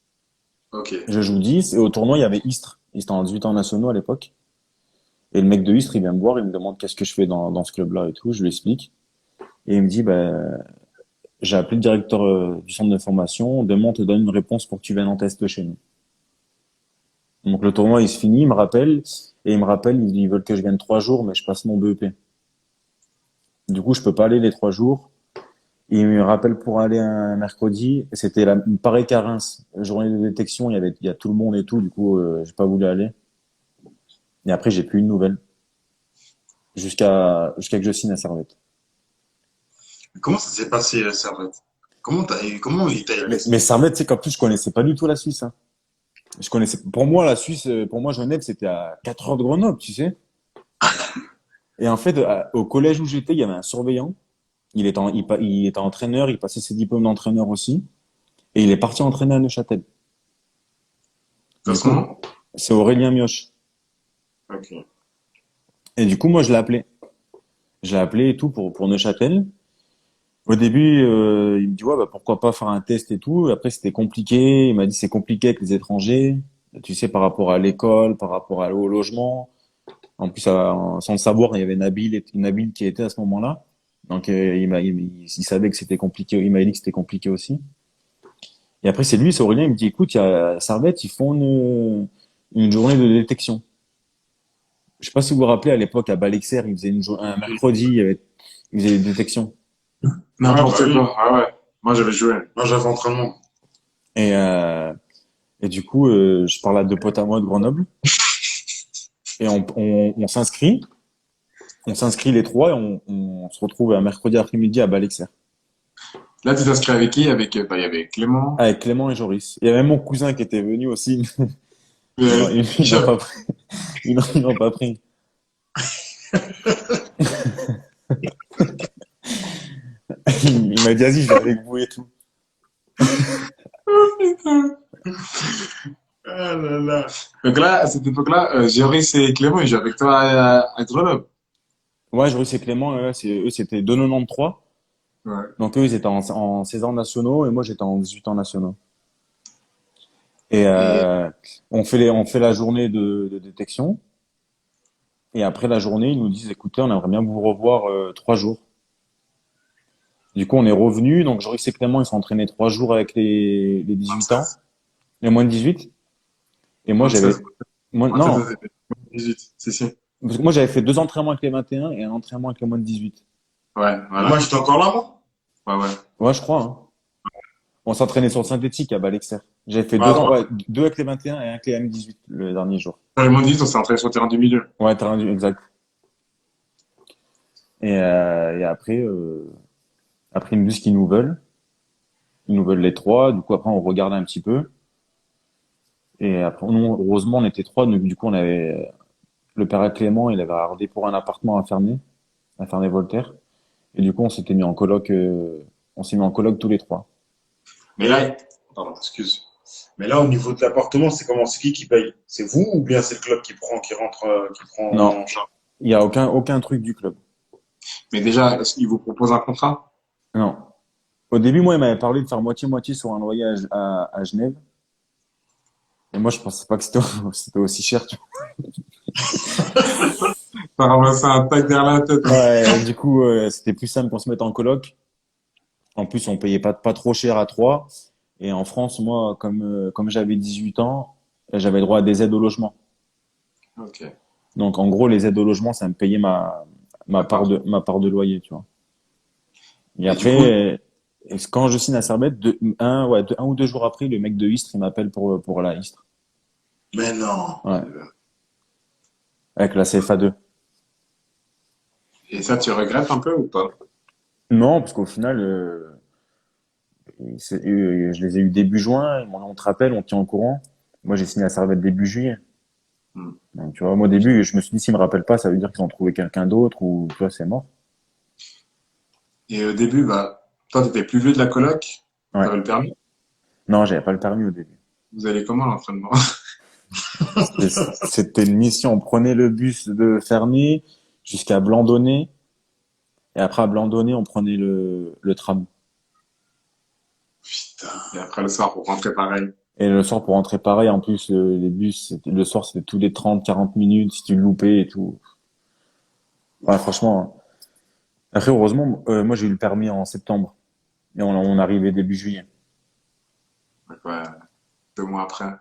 Ok. Je joue 10 et au tournoi, il y avait Istres. Ils étaient en 18 ans nationaux à l'époque. Et le mec de Istres, il vient me voir, il me demande qu'est-ce que je fais dans ce club-là et tout. Je lui explique. Et il me dit, j'ai appelé le directeur du centre de formation. Demain, on te donne une réponse pour que tu viennes en test chez nous. Donc le tournoi, il se finit, il me rappelle. Et il me rappelle, ils veulent que je vienne 3 jours, mais je passe mon BEP. Du coup, je peux pas aller les 3 jours. Il me rappelle pour aller un mercredi. C'était pareil qu'à Reims. Journée de détection, il y a tout le monde et tout. Du coup, j'ai pas voulu aller. Et après, j'ai plus une nouvelle. Jusqu'à que je signe à Servette. Comment ça s'est passé, Servette? Comment il t'a Mais Servette, tu sais qu'en plus, je connaissais pas du tout la Suisse, hein. Je connaissais, pour moi, la Suisse, pour moi, Genève, c'était à 4 heures de Grenoble, tu sais. Et en fait, au collège où j'étais, il y avait un surveillant. Il était entraîneur, il passait ses diplômes d'entraîneur aussi. Et il est parti entraîner à Neuchâtel. Ça Du se coup, comment? c'est Aurélien Mioche. Ok. Et du coup, moi, je l'ai appelé. Je l'ai appelé et tout pour Neuchâtel. Au début, il me dit, ouais, bah, pourquoi pas faire un test et tout. Après, c'était compliqué. Il m'a dit, c'est compliqué avec les étrangers. Tu sais, par rapport à l'école, par rapport au logement. En plus, sans le savoir, il y avait Nabil qui était à ce moment-là. Donc, il savait que c'était compliqué. Il m'a dit que c'était compliqué aussi. Et après, c'est Aurélien, il me dit, écoute, il y a à Servette, ils font une journée de détection. Je sais pas si vous vous rappelez, à l'époque, à Balexer, ils faisaient un mercredi, ils faisaient des détections. N'importe oui. quoi. Ah ouais. Moi, j'avais joué. Moi, j'avais entraînement. Et, euh, et du coup, je parle à deux potes à moi de Grenoble. Et on s'inscrit. On s'inscrit les trois et on se retrouve un mercredi après-midi à Balexer. Là, tu t'es inscrit avec qui? Il y avait Clément. Avec Clément et Joris. Il y avait même mon cousin qui était venu aussi. Euh, Ils n'ont Michel. pas pris. Ils n'ont pas pris. Il m'a dit, vas-y, je vais avec vous et tout. Ah là là. Donc là, à cette époque-là, Joris et Clément, ils jouent avec toi à Grenoble. Ouais, Joris et Clément, eux, c'était 2,93. Ouais. Donc eux, ils étaient en 16 ans nationaux et moi, j'étais en 18 ans nationaux. Et Et on fait la journée de détection. Et après la journée, ils nous disent, écoutez, on aimerait bien vous revoir 3 jours. Du coup, on est revenu. Donc, Joris et Clément, ils sont entraînés 3 jours avec les 18 ans, 26. les moins de 18. Et moi, 26. non, 27, 18. Si, si. parce que moi, j'avais fait 2 entraînements avec les 21 et un entraînement avec les moins de 18. Ouais, Moi, voilà. j'étais encore là, moi. Ouais, ouais. Ouais, je crois, hein. On s'entraînait sur le synthétique à Balexer. J'avais fait Ouais, ouais, 2 avec les 21 et un avec les M18 le dernier jour. Dans les moins 18, on s'est entraîné sur le terrain du milieu. Ouais, t'as rendu, exact. Et après, ils nous disent qu'ils nous veulent. Ils nous veulent les trois. Du coup, après, on regarde un petit peu. Et après, nous, heureusement, on était trois. Donc, du coup, on avait le père Clément, il avait regardé pour un appartement à Ferney-Voltaire. Et du coup, on s'est mis en coloc tous les trois. Mais là, pardon, excuse. Mais là, au niveau de l'appartement, c'est comment? C'est qui paye? C'est vous ou bien c'est le club qui rentre, qui prend Non, en charge? il y a aucun truc du club. Mais déjà, est-ce qu'ils vous proposent un contrat? Non. Au début, moi, il m'avait parlé de faire moitié-moitié sur un loyer à Genève. Et moi, je pensais pas que c'était aussi cher, tu T'as ramassé un tac derrière la tête. vois. Ouais, du coup, c'était plus simple qu'on se mette en coloc. En plus, on payait pas trop cher à trois. Et en France, moi, comme j'avais 18 ans, j'avais droit à des aides au logement. Ok. Donc, en gros, les aides au logement, ça me payait D'accord. ma part de loyer, tu vois. Et Et du coup, après, quand je signe à Servette, un ou 2 jours après, le mec de Istres, il m'appelle pour la Istres. Mais non. Ouais. Avec la CFA2. et ça, tu regrettes un peu ou pas? Non, parce qu'au final, je les ai eu début juin, ils m'ont dit, on te rappelle, on te tient au courant. Moi, j'ai signé à Servette début juillet. Hmm. Donc, tu vois, moi, au début, je me suis dit, s'ils me rappellent pas, ça veut dire qu'ils ont trouvé quelqu'un d'autre ou, tu vois, c'est mort. Et au début, bah, toi, t'étais plus vieux de la coloc, Ouais. t'avais le permis. Non, j'avais pas le permis au début. Vous allez comment à l'entraînement? C'était une mission. On prenait le bus de Ferney jusqu'à Blandonnay. Et après, à Blandonnay, on prenait le tram. Putain. Et après le soir, pour rentrer pareil. Et le soir, pour rentrer pareil, en plus, les bus, le soir, c'était tous les 30, 40 minutes, si tu le loupais et tout. Ouais, franchement. Après, heureusement, moi, j'ai eu le permis en septembre. Et on arrivait début juillet. Donc, ouais, 2 mois après.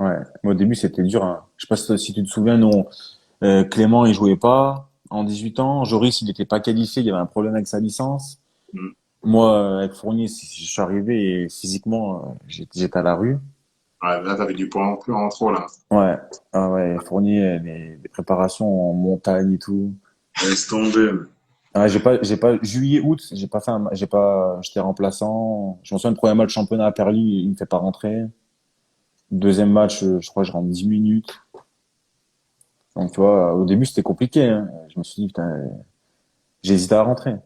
Ouais. Mais au début, c'était dur, hein. Je sais pas si tu te souviens, non. Clément, il jouait pas en 18 ans. Joris, il n'était pas qualifié. Il y avait un problème avec sa licence. Mm. Moi, avec Fournier, je suis arrivé et physiquement, j'étais à la rue. Ouais, là, t'avais du poids en plus en trop, là. Ouais. Ah ouais, Fournier, les préparations en montagne et tout. Laisse tomber. Ah, juillet, août, j'ai pas fait j'étais remplaçant. Je me souviens, le premier match championnat à Perly, il me fait pas rentrer. Deuxième match, je crois que je rentre 10 minutes. Donc, tu vois, au début, c'était compliqué, hein. Je me suis dit, putain, j'ai hésité à rentrer.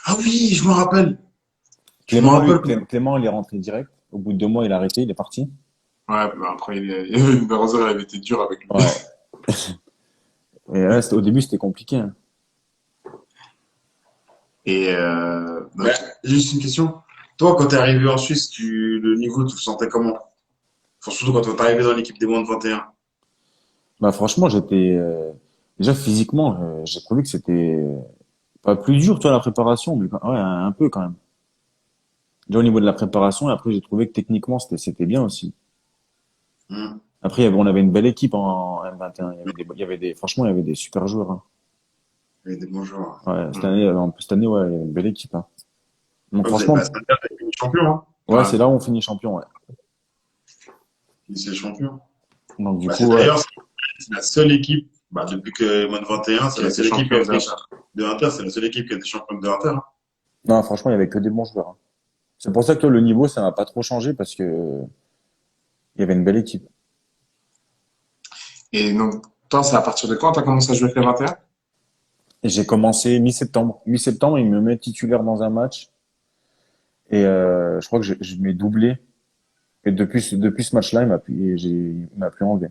Ah oui, je me rappelle. Je me Clément, lui, rappelle. Clément, il est rentré direct. Au bout de 2 mois, il a arrêté, il est parti. Ouais, bah, après, Bérosel, elle avait été dur avec lui. Ouais. Et là, au début, c'était compliqué, hein. Et, Ouais, juste une question. Toi, quand t'es arrivé en Suisse, le niveau, tu le sentais comment? Enfin, surtout quand t'es arrivé dans l'équipe des moins de 21. Bah, franchement, déjà physiquement, j'ai trouvé que c'était pas plus dur, tu vois, la préparation, mais ouais, un peu quand même. Déjà au niveau de la préparation, et après, j'ai trouvé que techniquement, c'était bien aussi. Hmm. Après, on avait une belle équipe en M21. Franchement, il y avait des super joueurs, hein. Il y avait des bons joueurs. Ouais, Hmm. cette année, ouais, il y avait une belle équipe, hein. Donc, Ouais, vous avez franchement, passé un cap avec une champion, hein? ouais, Ouais. c'est là où on finit champion, ouais. C'est champion. Donc, du Bah, coup, ouais. d'ailleurs, c'est la seule équipe, bah, depuis que moins de 21, c'est Qui la était seule équipe qui a champion été d'Inter. de Inter, c'est la seule équipe qui a été championne de Inter. Non, franchement, il y avait que des bons joueurs, hein. C'est pour ça que toi, le niveau, ça n'a pas trop changé parce que il y avait une belle équipe. Et donc, toi, c'est à partir de quand t'as commencé à jouer avec les 21? Et j'ai commencé mi-septembre. Mi-septembre, il me met titulaire dans un match. Et je crois que je m'ai doublé. Et depuis ce match-là, il m'a plus enlevé.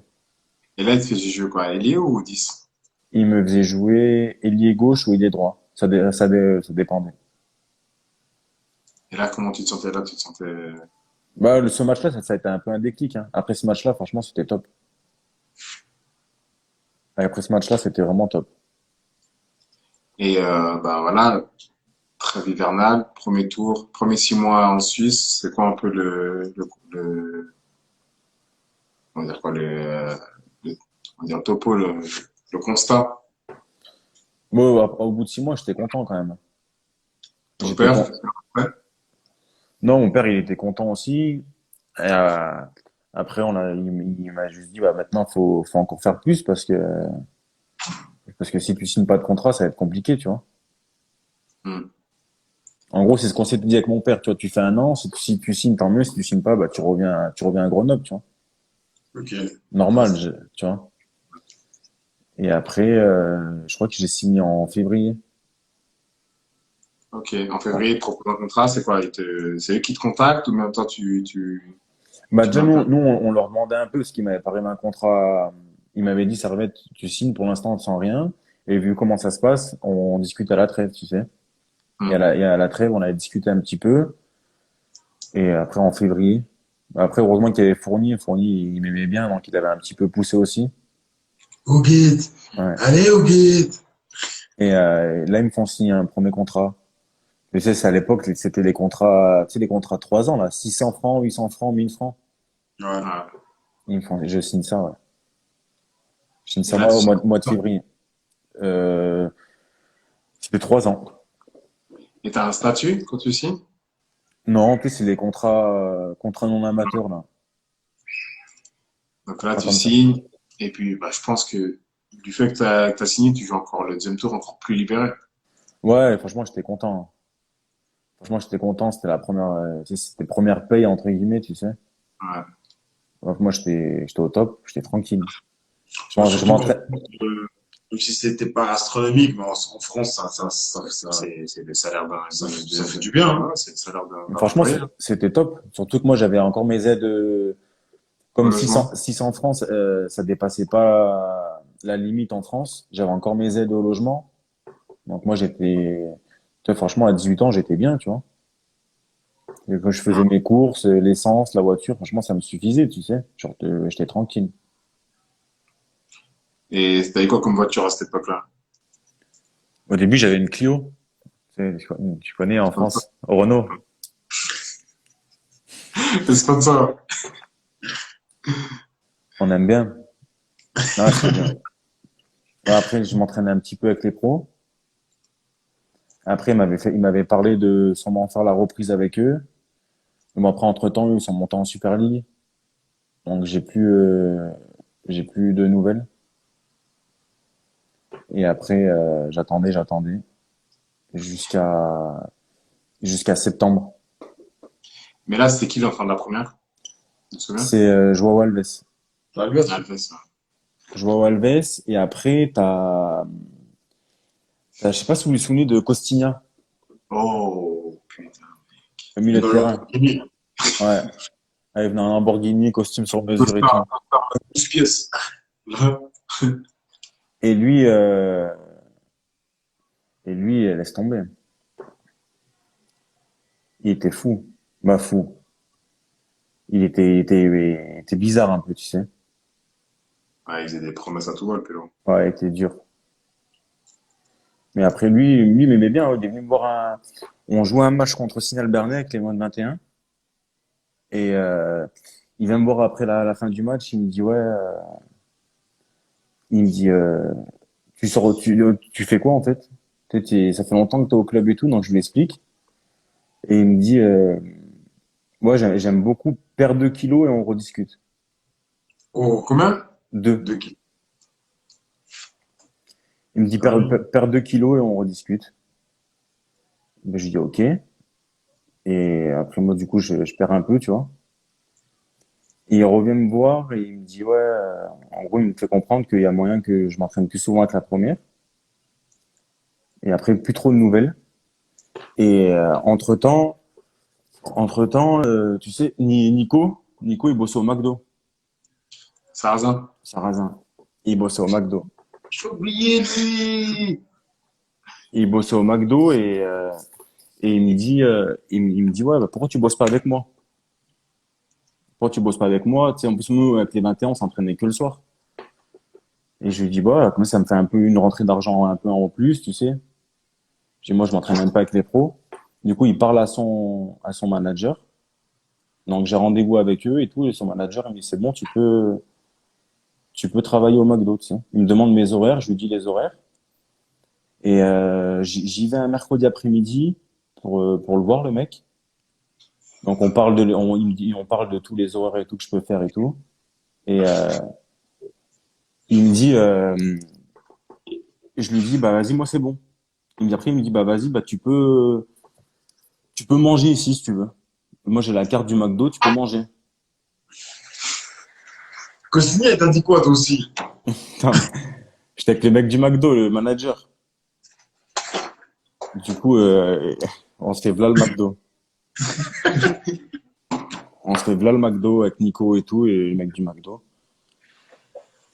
Et là, il te faisait jouer quoi? Ailier ou 10? Il me faisait jouer ailier gauche ou ailier droit. Ça dépendait. Et là, comment tu te sentais là? Tu te sentais. Bah, ce match-là, ça a été un peu un déclic, hein. Après ce match-là, franchement, c'était top. Et après ce match-là, c'était vraiment top. Et bah voilà, trêve hivernale, premier tour, premier 6 mois en Suisse, c'est quoi un peu on va dire quoi, le- on va dire le topo, le constat? Bon, au bout de 6 mois, j'étais content quand même. Ton J'étais père, con... ouais. Non, mon père, il était content aussi. Et, après, il m'a juste dit, bah, maintenant, faut encore faire plus parce que si tu signes pas de contrat, ça va être compliqué, tu vois. Hmm. En gros, c'est ce qu'on s'est dit avec mon père, tu vois. Tu fais un an, si tu signes, tant mieux. Si tu signes pas, bah, tu reviens à Grenoble, tu vois. Ok. Normal, tu vois. Et après, je crois que j'ai signé en février. Ok, en février, ils te proposent un contrat, c'est quoi? C'est eux qui te contactent ou même toi, Bah, tu déjà, demandes pas? nous, on leur demandait un peu, parce qu'ils m'avaient parlé d'un contrat. Ils m'avaient dit, ça remet, tu signes pour l'instant sans rien. Et vu comment ça se passe, on discute à la trêve, tu sais. Hmm. Et à la trêve, on avait discuté un petit peu. Et après, en février. Après, heureusement qu'il y avait Fournier. Fournier, il m'aimait bien, donc il avait un petit peu poussé aussi. Hoguet! Ouais. Allez, Hoguet! Et là, ils me font signer un premier contrat. Tu sais, c'est à l'époque, c'était les contrats, tu sais, les contrats 3 ans, là. 600 francs, 800 francs, 1000 francs. Ouais. Ouais. Je signe ça, ouais. Je signe Et ça, là, moi, tu signes mois de quoi? février. Euh, c'était 3 ans. Et t'as un statut quand tu signes? Non, en plus, c'est les contrats non amateurs, là. Donc Je là, crois tu comme ça. signes, et puis bah, je pense que du fait que t'as signé, tu joues encore le deuxième tour encore plus libéré. Ouais, franchement, j'étais content. Franchement, j'étais content. C'était la première, tu sais, c'était première paye, entre guillemets, tu sais. Ouais. Donc, moi, j'étais au top, j'étais tranquille. Bah, Je surtout qu'en m'entraîne. France, même si c'était pas astronomique, mais en France, C'est le salaire d'un, ça fait du bien, hein. ouais, c'est le salaire d'un Franchement, employé, hein. c'était top. Surtout que moi, j'avais encore mes aides. Comme Honnêtement. 600 francs, ça dépassait pas la limite en France. J'avais encore mes aides au logement. Donc moi, tu vois, franchement, à 18 ans, j'étais bien, tu vois. Et quand je faisais mes courses, l'essence, la voiture, franchement, ça me suffisait, tu sais. Genre, j'étais tranquille. Et t'avais quoi comme voiture à cette époque-là? Au début, j'avais une Clio. Tu connais en Sponsor. France, Renault. Sponsor. On aime bien. Non, c'était bien. Ouais, après, je m'entraînais un petit peu avec les pros. Après, il m'avait parlé de sûrement faire la reprise avec eux. Mais bon, après, entre-temps, eux, ils sont montés en Super League. Donc, j'ai plus de nouvelles. Et après, j'attendais jusqu'à, jusqu'à septembre. Mais là, c'était qui l'enfant de la première? Tu te souviens? C'est, Joao Alves. Alves. Alves, ça. Joao Alves. Et après, je sais pas si vous vous souvenez de Costinha, Oh, putain. le milieu de Dans le terrain. Lamborghini. Ouais. Avec un Lamborghini, costume sur mesure et Costard, tout. costard, 12 pièces. Là. Et lui, laisse tomber. Il était fou. Bah, fou. Il était bizarre un peu, tu sais. Ouais, il faisait des promesses à tout va, le pélo. Ouais, il était dur. Mais après, lui, il m'aimait bien. Il est venu me voir on jouait un match contre Signal Bernay avec les moins de 21. Et, il vient me voir après la fin du match. Il me dit, ouais, il me dit, tu fais quoi, en fait? Ça fait longtemps que t'es au club et tout, donc je lui explique. Et il me dit, moi, j'aime beaucoup perdre 2 kilos et on rediscute. Oh, combien? Deux. De qui? Il me dit, Ah oui. perds 2 kilos et on rediscute. Ben, je dis, ok. Et après, moi, du coup, je perds un peu, tu vois. Et il revient me voir et il me dit, ouais, en gros, il me fait comprendre qu'il y a moyen que je m'entraîne plus souvent avec la première. Et après, plus trop de nouvelles. Et entre-temps, tu sais, Nico, il bossait au McDo, Sarrazin. Sarrazin. Il bossait au McDo. J'ai oublié lui. Il bossait au McDo et il me dit, il me dit, ouais, bah, pourquoi tu bosses pas avec moi? Pourquoi tu bosses pas avec moi? Tu sais, en plus, nous, avec les 21, on s'entraînait que le soir. Et je lui dis, bah, comme ça me fait un peu une rentrée d'argent un peu en plus, tu sais. Je dis, moi, je m'entraîne même pas avec les pros. Du coup, il parle à son manager. Donc, j'ai rendez-vous avec eux et tout. Et son manager, il me dit, c'est bon, tu peux travailler au McDo, tu sais. Il me demande mes horaires, je lui dis les horaires. Et j'y vais un mercredi après-midi pour le voir, le mec. Donc, il me dit, on parle de tous les horaires et tout que je peux faire et tout. Et il me dit, je lui dis, bah, vas-y, moi, c'est bon. Il me dit, bah, vas-y, bah, tu peux manger ici si tu veux. Moi, j'ai la carte du McDo, tu peux manger. Costigny, elle t'a dit quoi, toi aussi? Putain, j'étais avec les mecs du McDo, le manager. Du coup, on se fait v'là le McDo. On se fait v'là le McDo avec Nico et tout, et les mecs du McDo.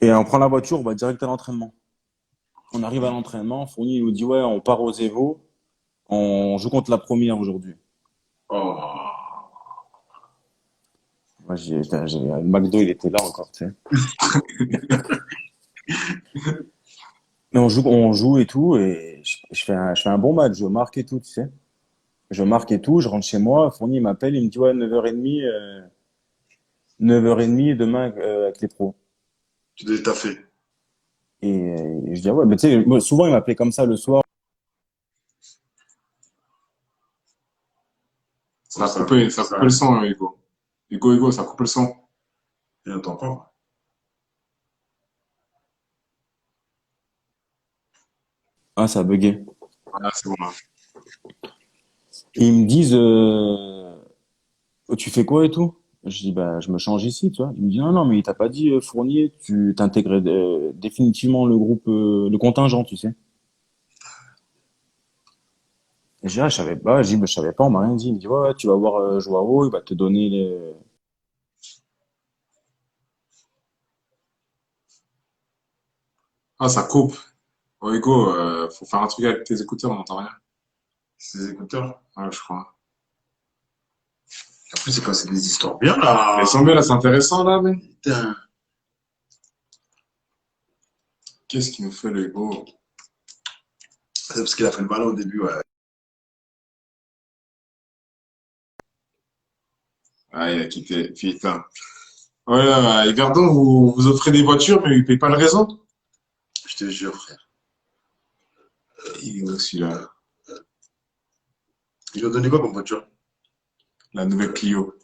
Et on prend la voiture, on va direct à l'entraînement. On arrive à l'entraînement, Fournier il nous dit, ouais, on part aux Evo, on joue contre la première aujourd'hui. Oh. Moi, le McDo, il était là encore, tu sais. Mais on joue et tout, et je fais un bon match, je marque et tout, tu sais. Je marque et tout, je rentre chez moi, Fournier il m'appelle, il me dit, ouais, 9h30 demain avec les pros. Tu devais taffer. Et je dis, ah ouais, mais tu sais, moi, souvent il m'appelait comme ça le soir. Ça a coupé le son, hein, Hugo. Hugo, ça a coupé le son. Et attends pas. Ah, ça a bugué. Ah, c'est bon, là. Et ils me disent, oh, tu fais quoi et tout? Je dis, bah, je me change ici, tu vois. Il me dit, non, non, mais il t'a pas dit, Fournier, tu t'intégrais définitivement le groupe, le contingent, tu sais. Et je dis, ah, je savais pas, je dis, bah, je savais pas, on m'a rien dit. Il me dit, ouais, ouais, tu vas voir Joao, il va te donner les. Ah, ça coupe. Oh, Hugo, faut faire un truc avec tes écouteurs, on n'entend rien. Ces écouteurs. Ouais, je crois. En plus, c'est quoi? C'est des histoires bien, là. Mais semblait là, c'est intéressant, là, mais. Putain. Qu'est-ce qu'il nous fait, le Hugo? C'est parce qu'il a fait le malin au début, ouais. Ah, il a quitté. Putain. Ouais, et Verdon, vous offrez des voitures, mais il paye pas le réseau? Je te jure, frère. Il est aussi là. Ils lui ont donné quoi comme voiture? La nouvelle Clio.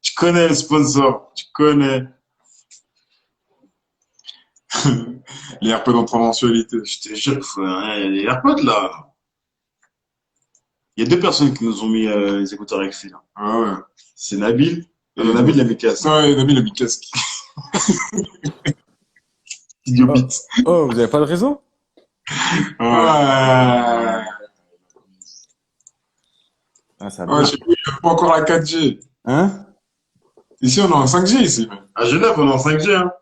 Tu connais le sponsor. Tu connais. Les RP dans 3 mensualités. Je te jure, frère. Il y a des AirPods, là. Il y a deux personnes qui nous ont mis les écouteurs avec fil. Ah ouais. C'est Nabil. Et Nabil, il a mis casse. ça, il a mis le casque. Oh, Idiobit. oh, vous avez pas de réseau? Ouais. Ah, ça Ouais, bug. chez nous, il n'y a pas encore la 4G. Hein? Ici, on est en 5G, ici, même. À Genève, on est en 5G, hein.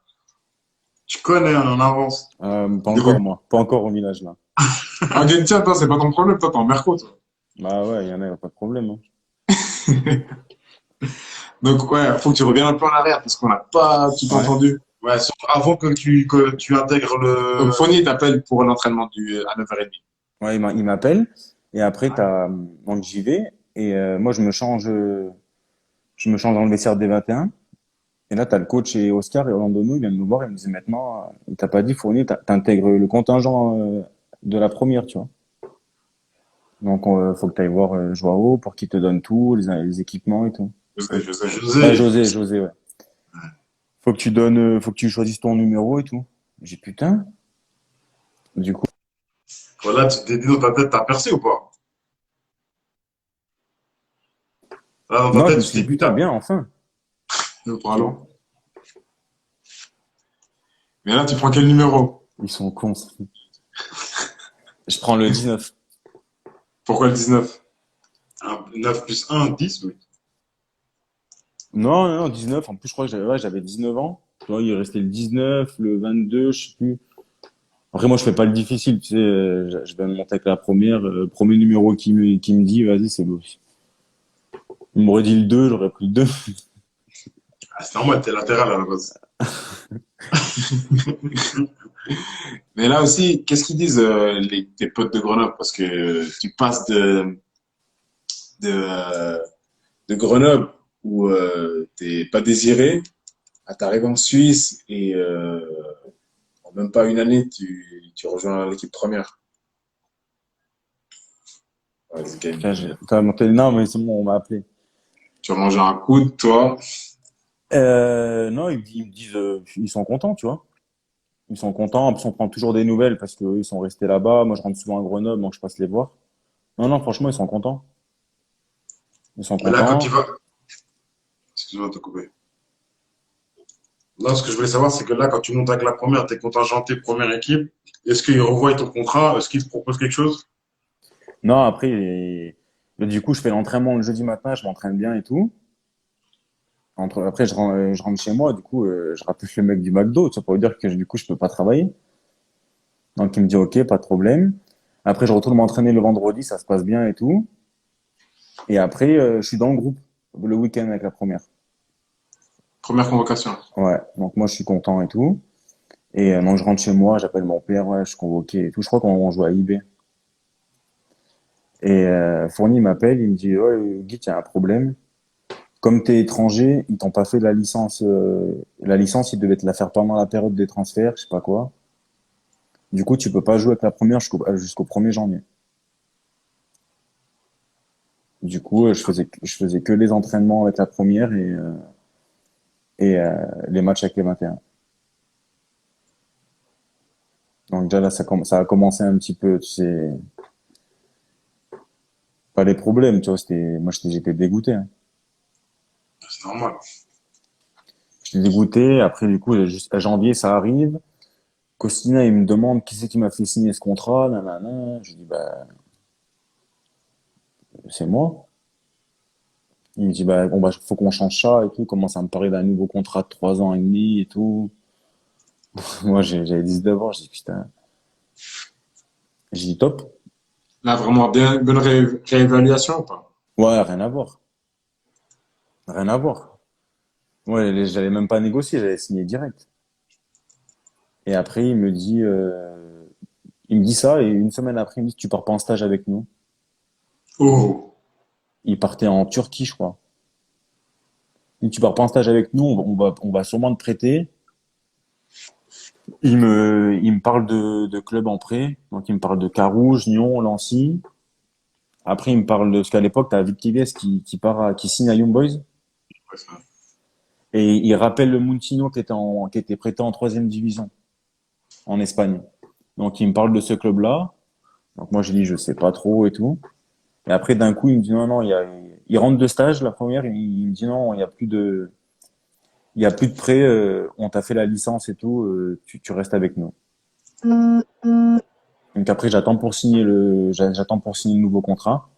Tu connais, on en avance. Pas encore, moi. Pas encore au village, là. Ah, tiens, toi, c'est pas ton problème, toi, t'es en Merco, toi. Bah ouais, il y en a, y a pas de problème, hein. Donc, ouais, faut que tu reviennes un peu en arrière, parce qu'on n'a pas tout Ouais. entendu. Ouais, avant que tu intègres le. Donc, Fournier t'appelle pour l'entraînement à 9h30. Ouais, il m'appelle. Et après, donc j'y vais. Et moi, je me change dans le vestiaire des 21. Et là, t'as le coach et Oscar et Orlando, ils viennent nous voir et me disent maintenant, il t'a pas dit, Fournier, t'intègres le contingent de la première, tu vois. Donc, faut que tu ailles voir Joao pour qu'il te donne tout, les équipements et tout. Je sais. José, ouais. Faut que tu choisisses ton numéro et tout. J'ai putain. Du coup, Voilà, tu t'es dit dans ta tête, t'as percé ou pas? Là, dans non, ta je me tête, tu suis dit t'es dit, putain, bien, enfin. Nous parlons. Mais là, tu prends quel numéro? Ils sont cons. Je prends le 19. Pourquoi le 19? 9 plus 1, 10, oui. Non, 19. En plus, je crois que j'avais 19 ans. Tu vois, il restait le 19, le 22, je sais plus. Après, moi, je fais pas le difficile, tu sais. Je vais monter avec la première. Premier numéro qui me dit, vas-y, c'est beau. Il m'aurait dit le 2, j'aurais pris le 2. Ah, c'est normal, t'es latéral à la base. Mais là aussi, qu'est-ce qu'ils disent tes potes de Grenoble? Parce que tu passes de, euh, de Grenoble où t'es pas désiré à t'arriver en Suisse et en même pas une année, tu rejoins l'équipe première. Ouais, c'est game. T'as monté, non, mais c'est bon, on m'a appelé. Tu vas manger un coup de toi. Non, ils me disent, ils sont contents, tu vois. Ils sont contents. En plus, on prend toujours des nouvelles parce qu'eux, ils sont restés là-bas. Moi, je rentre souvent à Grenoble, donc je passe les voir. Non, non, franchement, ils sont contents. Ils sont Mais là, quand tu contents. vas. Excuse-moi de te couper. Non, ce que je voulais savoir, c'est que là, quand tu montes avec la première, t'es contingenté première équipe. Est-ce qu'ils revoient ton contrat? Est-ce qu'ils te proposent quelque chose? Non, après, du coup, je fais l'entraînement le jeudi matin, je m'entraîne bien et tout. Après, je rentre chez moi, du coup, je rappelle le mec du McDo, ça pour lui dire que du coup, je peux pas travailler. Donc, il me dit, OK, pas de problème. Après, je retourne m'entraîner le vendredi, ça se passe bien et tout. Et après, je suis dans le groupe le week-end avec la première. Première convocation. Ouais, donc moi, je suis content et tout. Et donc, je rentre chez moi, j'appelle mon père, ouais, je suis convoqué et tout. Je crois qu'on joue à IB. Et Fournier m'appelle, il me dit, ouais, Guy, il y a un problème. Comme tu es étranger, ils t'ont pas fait la licence. La licence, ils devaient te la faire pendant la période des transferts, je sais pas quoi. Du coup, tu peux pas jouer avec la première jusqu'au 1er janvier. Du coup, je faisais que les entraînements avec la première et les matchs avec les 21. Donc déjà là, ça a commencé un petit peu, tu sais, pas les problèmes, tu vois, j'étais dégoûté, hein. C'est normal. J'étais dégoûté. Après, du coup, juste à janvier, ça arrive. Costina, il me demande qui c'est qui m'a fait signer ce contrat, nanana. Je dis, bah, c'est moi. Il me dit, bah, bon, bah, faut qu'on change ça et tout. Il commence à me parler d'un nouveau contrat de 3 ans et demi et tout. Moi, j'avais 19 ans. Je dis, putain, j'ai dit top. Là, vraiment bien, bonne réévaluation ou pas? Ouais, rien à voir. Rien à voir. Ouais, j'allais même pas négocier, j'allais signer direct. Et après, il me dit ça, et une semaine après, il me dit, tu pars pas en stage avec nous. Oh, Il partait en Turquie, je crois. Il me dit, tu pars pas en stage avec nous, on va sûrement te prêter. Il me parle de clubs en prêt. Donc, il me parle de Carouge, Nyon, Lancy. Après, il me parle de, parce qu'à l'époque, t'as Vic Pigues qui signe à Young Boys. ouais, ça. Et il rappelle le Moutinho qui était prêté en troisième division, en Espagne. Donc, il me parle de ce club-là. Donc, moi, je dis, je sais pas trop et tout. Et après, d'un coup, il me dit non, non, il rentre de stage, la première, il me dit non, il y a plus de prêt, on t'a fait la licence et tout, tu restes avec nous. Donc après, j'attends pour signer le nouveau contrat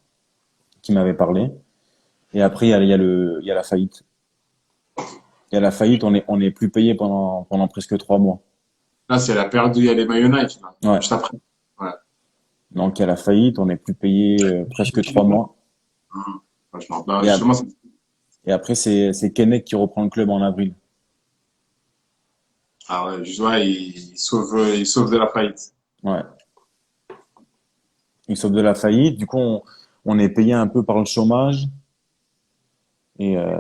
qui m'avait parlé. Et après, il y a la faillite. Il y a la faillite, on est plus payé pendant presque 3 mois. Là, c'est la période où il y a les maillots Nike, là. Ouais. Juste après. Ouais. Donc il y a la faillite, on est plus payé presque 3 mois. Ouais, je m'en rappelle. Et, ap- Justement, et après, c'est Keinec qui reprend le club en avril. ah ouais, je vois, il sauve de la faillite. Ouais. Il sauve de la faillite. Du coup, on est payé un peu par le chômage. Et, euh,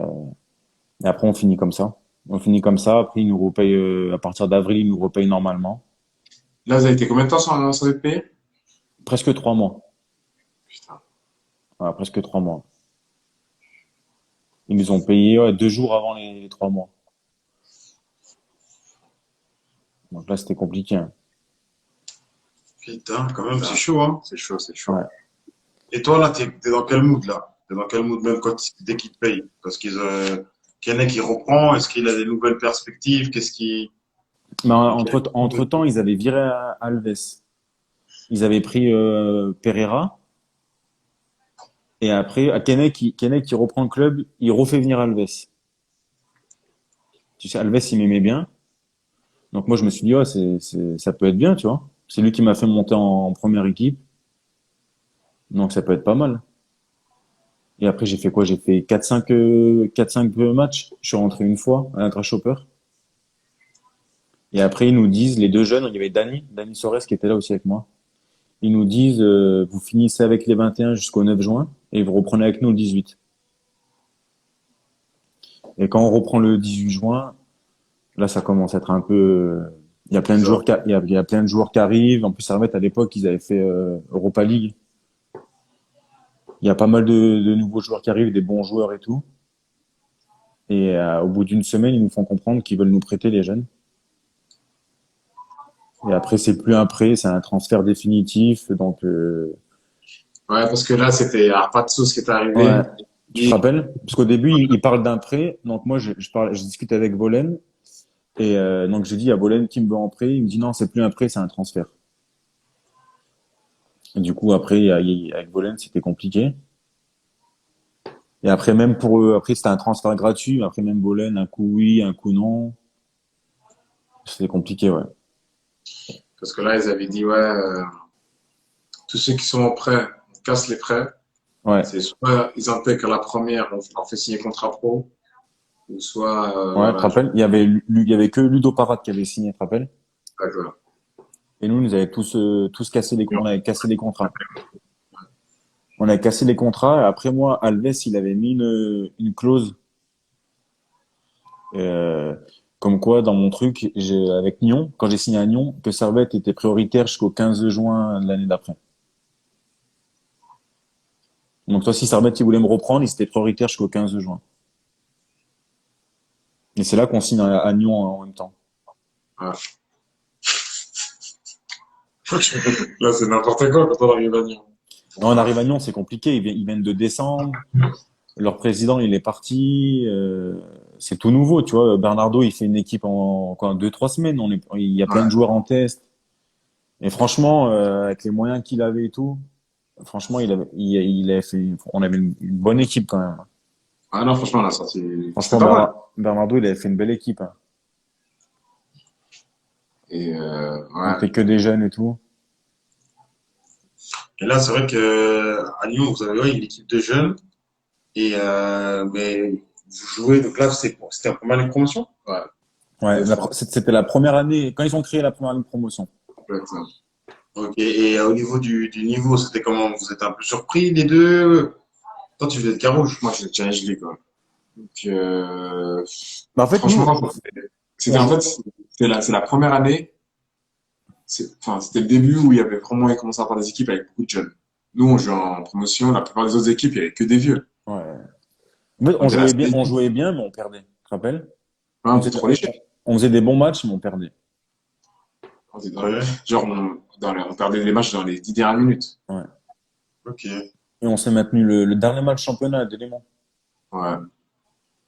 et après, on finit comme ça. On finit comme ça. Après, ils nous repayent, à partir d'avril, ils nous repayent normalement. Là, vous avez été combien de temps sans être payé? Presque 3 mois. Putain. Voilà, presque 3 mois. Ils nous ont payé, ouais, 2 jours avant les 3 mois. Donc là, c'était compliqué, hein. Putain, quand même, c'est chaud, hein. C'est chaud, c'est chaud. Ouais. Et toi, là, t'es dans quel mood, là? T'es dans quel mood, même dès qu'ils te payent? Parce qu'il y en a qui reprend, est-ce qu'il a des nouvelles perspectives? Qu'est-ce qui, Mais entre-temps, ils avaient viré Alves. Ils avaient pris Pereira. Et après, à Keinec qui reprend le club, il refait venir Alves. Tu sais, Alves, il m'aimait bien. Donc moi, je me suis dit, ouais, ça peut être bien, tu vois. C'est lui qui m'a fait monter en première équipe. Donc ça peut être pas mal. Et après, j'ai fait quoi? J'ai fait 4-5 matchs. Je suis rentré une fois à la Grasshopper. Et après, ils nous disent, les deux jeunes, il y avait Dani Sorès qui était là aussi avec moi. Ils nous disent, vous finissez avec les 21 jusqu'au 9 juin et vous reprenez avec nous le 18. Et quand on reprend le 18 juin, là, ça commence à être un peu, il y a plein de joueurs il y a plein de joueurs qui arrivent. En plus, Servette, à l'époque, ils avaient fait Europa League. Il y a pas mal de nouveaux joueurs qui arrivent, des bons joueurs et tout. Et au bout d'une semaine, ils nous font comprendre qu'ils veulent nous prêter les jeunes. Et après, c'est plus un prêt, c'est un transfert définitif. Donc, Ouais, parce que là, c'était Arpatzos qui est ouais. arrivé. Tu te rappelles? Parce qu'au début, il parle d'un prêt. Donc moi, je discute avec Volen. Et donc j'ai dit à Volen qui me veut en prêt. Il me dit non, c'est plus un prêt, c'est un transfert. Et du coup, après, avec Volen, c'était compliqué. Et après, même pour eux, après, c'était un transfert gratuit. Après, même Volen, un coup oui, un coup non. C'était compliqué, ouais. Parce que là, ils avaient dit, ouais, tous ceux qui sont en prêt, on casse les prêts. Ouais. C'est soit ils intègrent la première, on leur fait signer contrat pro, ou soit, Ouais, tu te voilà, rappelles? Il y avait que Ludo Parade qui avait signé, tu te rappelles? d'accord. Et nous avait tous cassé on avait cassé les contrats. On a cassé les contrats. Et après moi, Alves, il avait mis une clause, euh, comme quoi dans mon truc, avec Nyon, quand j'ai signé à Nyon, que Servette était prioritaire jusqu'au 15 juin de l'année d'après. Donc toi, si Servette, il voulait me reprendre, il était prioritaire jusqu'au 15 juin. Et c'est là qu'on signe à Nyon en même temps. Ouais. là, c'est n'importe quoi quand on arrive à Nyon. Non, on arrive à Nyon, c'est compliqué. Ils viennent de descendre. Leur président, il est parti. C'est tout nouveau, tu vois. Bernardo, il fait une équipe en quoi, 2, 3 semaines. Il y a plein de Ouais. joueurs en test. Et franchement, avec les moyens qu'il avait et tout, franchement, on avait une bonne équipe quand même. Ah non, franchement, on a sorti. C'était Franchement, pas mal. Bernardo, il avait fait une belle équipe, hein. Et On ouais. était que des jeunes et tout. Et là, c'est vrai que à Lyon, vous avez ouais, une équipe de jeunes. Et mais vous jouez, donc là, c'était la première ligue promotion? Ouais, Ouais, deux fois. c'était la première année, quand ils ont créé la première année de promotion. Exactement. Ok. Et au niveau du niveau, c'était comment? Vous êtes un peu surpris, les deux? Toi, tu venais de Carouge. Moi, je Challenge League, quoi. Donc, Bah, en fait, nous, franchement, c'était on en joue, fait, c'est la première année. Enfin, c'était le début où il y avait vraiment, il commençait à avoir des équipes avec beaucoup de jeunes. Nous, on jouait en promotion. La plupart des autres équipes, il y avait que des vieux. ouais. En fait, On était la seule on équipe. jouait bien, mais on perdait. Tu te rappelles? Ouais, On on était faisait, trop léger. on faisait des bons matchs, mais on perdait. Ouais. Genre, on perdait les matchs dans les 10 dernières minutes. Ouais. Ok. Et on s'est maintenu le dernier match championnat d'éléments. Ouais.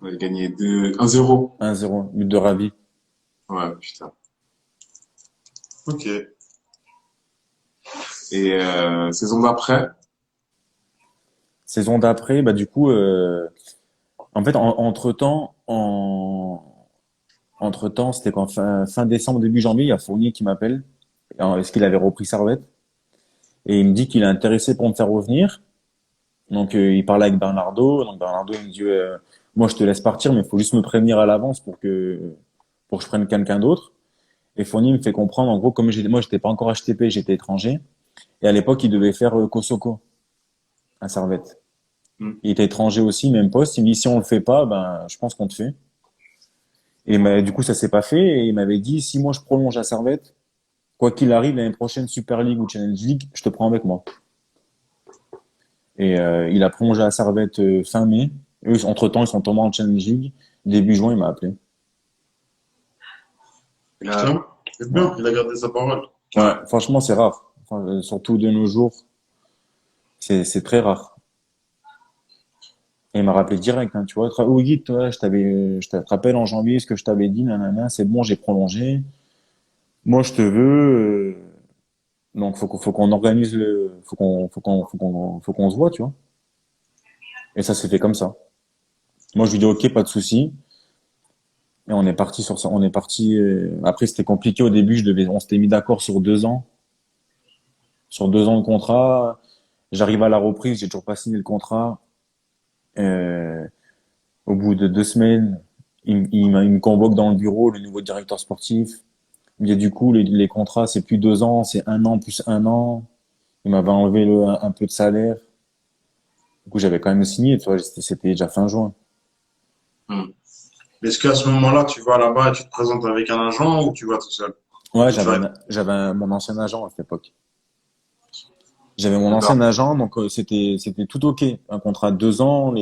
On avait gagné 1-0. 1-0, but de Ravi. Ouais, putain. Ok. Et saison d'après, Saison d'après, bah, du coup, en fait, entre-temps, c'était quand fin décembre, début janvier, il y a Fournier qui m'appelle. Est-ce qu'il avait repris Servette? Et il me dit qu'il est intéressé pour me faire revenir. Donc, il parle avec Bernardo. Donc, Bernardo, il me dit, moi, je te laisse partir, mais il faut juste me prévenir à l'avance pour que je prenne quelqu'un d'autre. Et Fournier me fait comprendre, en gros, moi, j'étais pas encore HTP, j'étais étranger. Et à l'époque, il devait faire Kosoko à Servette. hmm, Il était étranger aussi, même poste. Il me dit, si on le fait pas, ben, je pense qu'on te fait. Et du coup, ça s'est pas fait. Et il m'avait dit, si moi, je prolonge à Servette, quoi qu'il arrive, l'année prochaine, Super League ou Challenge League, je te prends avec moi. Et il a prolongé à Servette fin mai. Eux, entre-temps, ils sont tombés en Challenge League. Début juin, il m'a appelé. et là, Putain, c'est Ouais. bien, il a gardé sa parole. Ouais, franchement, c'est rare. Enfin, surtout de nos jours, c'est très rare. Et il m'a rappelé direct, hein, tu vois. Oh, Guy, toi, je te rappelle en janvier ce que je t'avais dit, nanana, c'est bon, j'ai prolongé. Moi, je te veux. Donc, faut qu'on organise faut qu'on se voit, tu vois. Et ça s'est fait comme ça. Moi, je lui dis, OK, pas de souci. Et on est parti sur ça. On est parti. Après, c'était compliqué au début. On s'était mis d'accord sur 2 ans, sur 2 ans de contrat. J'arrive à la reprise, j'ai toujours pas signé le contrat. Euh, Au bout de 2 semaines, il me convoque dans le bureau, le nouveau directeur sportif. Il me dit, du coup, les contrats, c'est plus 2 ans, c'est 1 an plus 1 an. Il m'avait enlevé un peu de salaire. Du coup, j'avais quand même signé, tu vois, c'était déjà fin juin. hmm. Est-ce qu'à ce moment-là, tu vas là-bas et tu te présentes avec un agent ou tu vas tout seul? Ouais, Ou tu vas... mon ancien agent à cette époque. J'avais mon D'accord. ancien agent, donc c'était tout OK. Un contrat de 2 ans,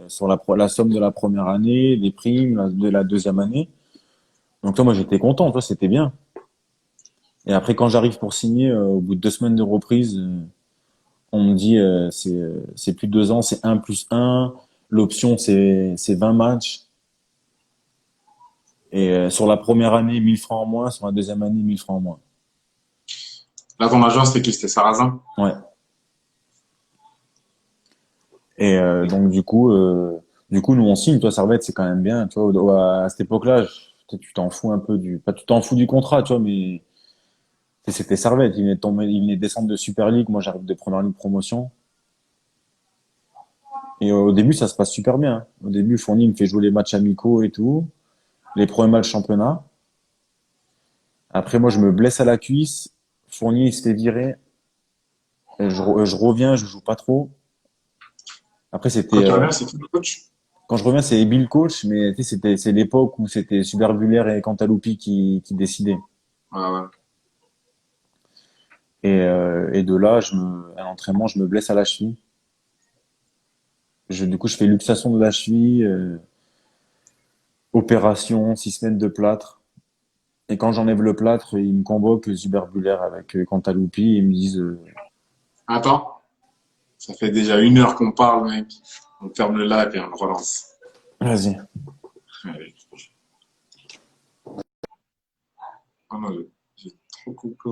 sur la somme de la première année, les primes de la deuxième année. Donc toi, moi, j'étais content, toi, c'était bien. Et après, quand j'arrive pour signer, au bout de 2 semaines de reprise, on me dit c'est plus de 2 ans, c'est 1 plus 1. L'option, c'est 20 matchs. Et sur la première année, 1 000 francs en moins. Sur la deuxième année, 1 000 francs en moins. Là, ton agent, c'était qui? C'était Sarrazin? Ouais. Et donc du coup, nous on signe. Toi, Servette, c'est quand même bien. Tu vois, à cette époque-là, tu t'en fous un peu pas tu t'en fous du contrat, tu vois, mais c'était Servette. Il venait de descendre de Super League. Moi, j'arrive de Première Ligue promotion. Et au début, ça se passe super bien, hein. Au début, Fournier me fait jouer les matchs amicaux et tout, les premiers matchs championnat. Après, moi, je me blesse à la cuisse. Fournier, il se fait virer. Et je reviens, je joue pas trop. Après, Quand c'était tu reviens, c'est qui le coach? quand je reviens, c'est Bill Coach, mais tu sais, c'est l'époque où c'était Superbulaire et Cantaloupi qui décidaient. Ouais, ouais. Et de là, à l'entraînement, je me blesse à la cheville. Du coup, je fais luxation de la cheville, opération, 6 semaines de plâtre. Et quand j'enlève le plâtre, ils me convoquent Superbulaire avec Cantaloupi et ils me disent, Attends, ça fait déjà 1 heure qu'on parle, mec. On ferme le live et on le relance. vas-y. Allez. Oh non, j'ai trop coupé.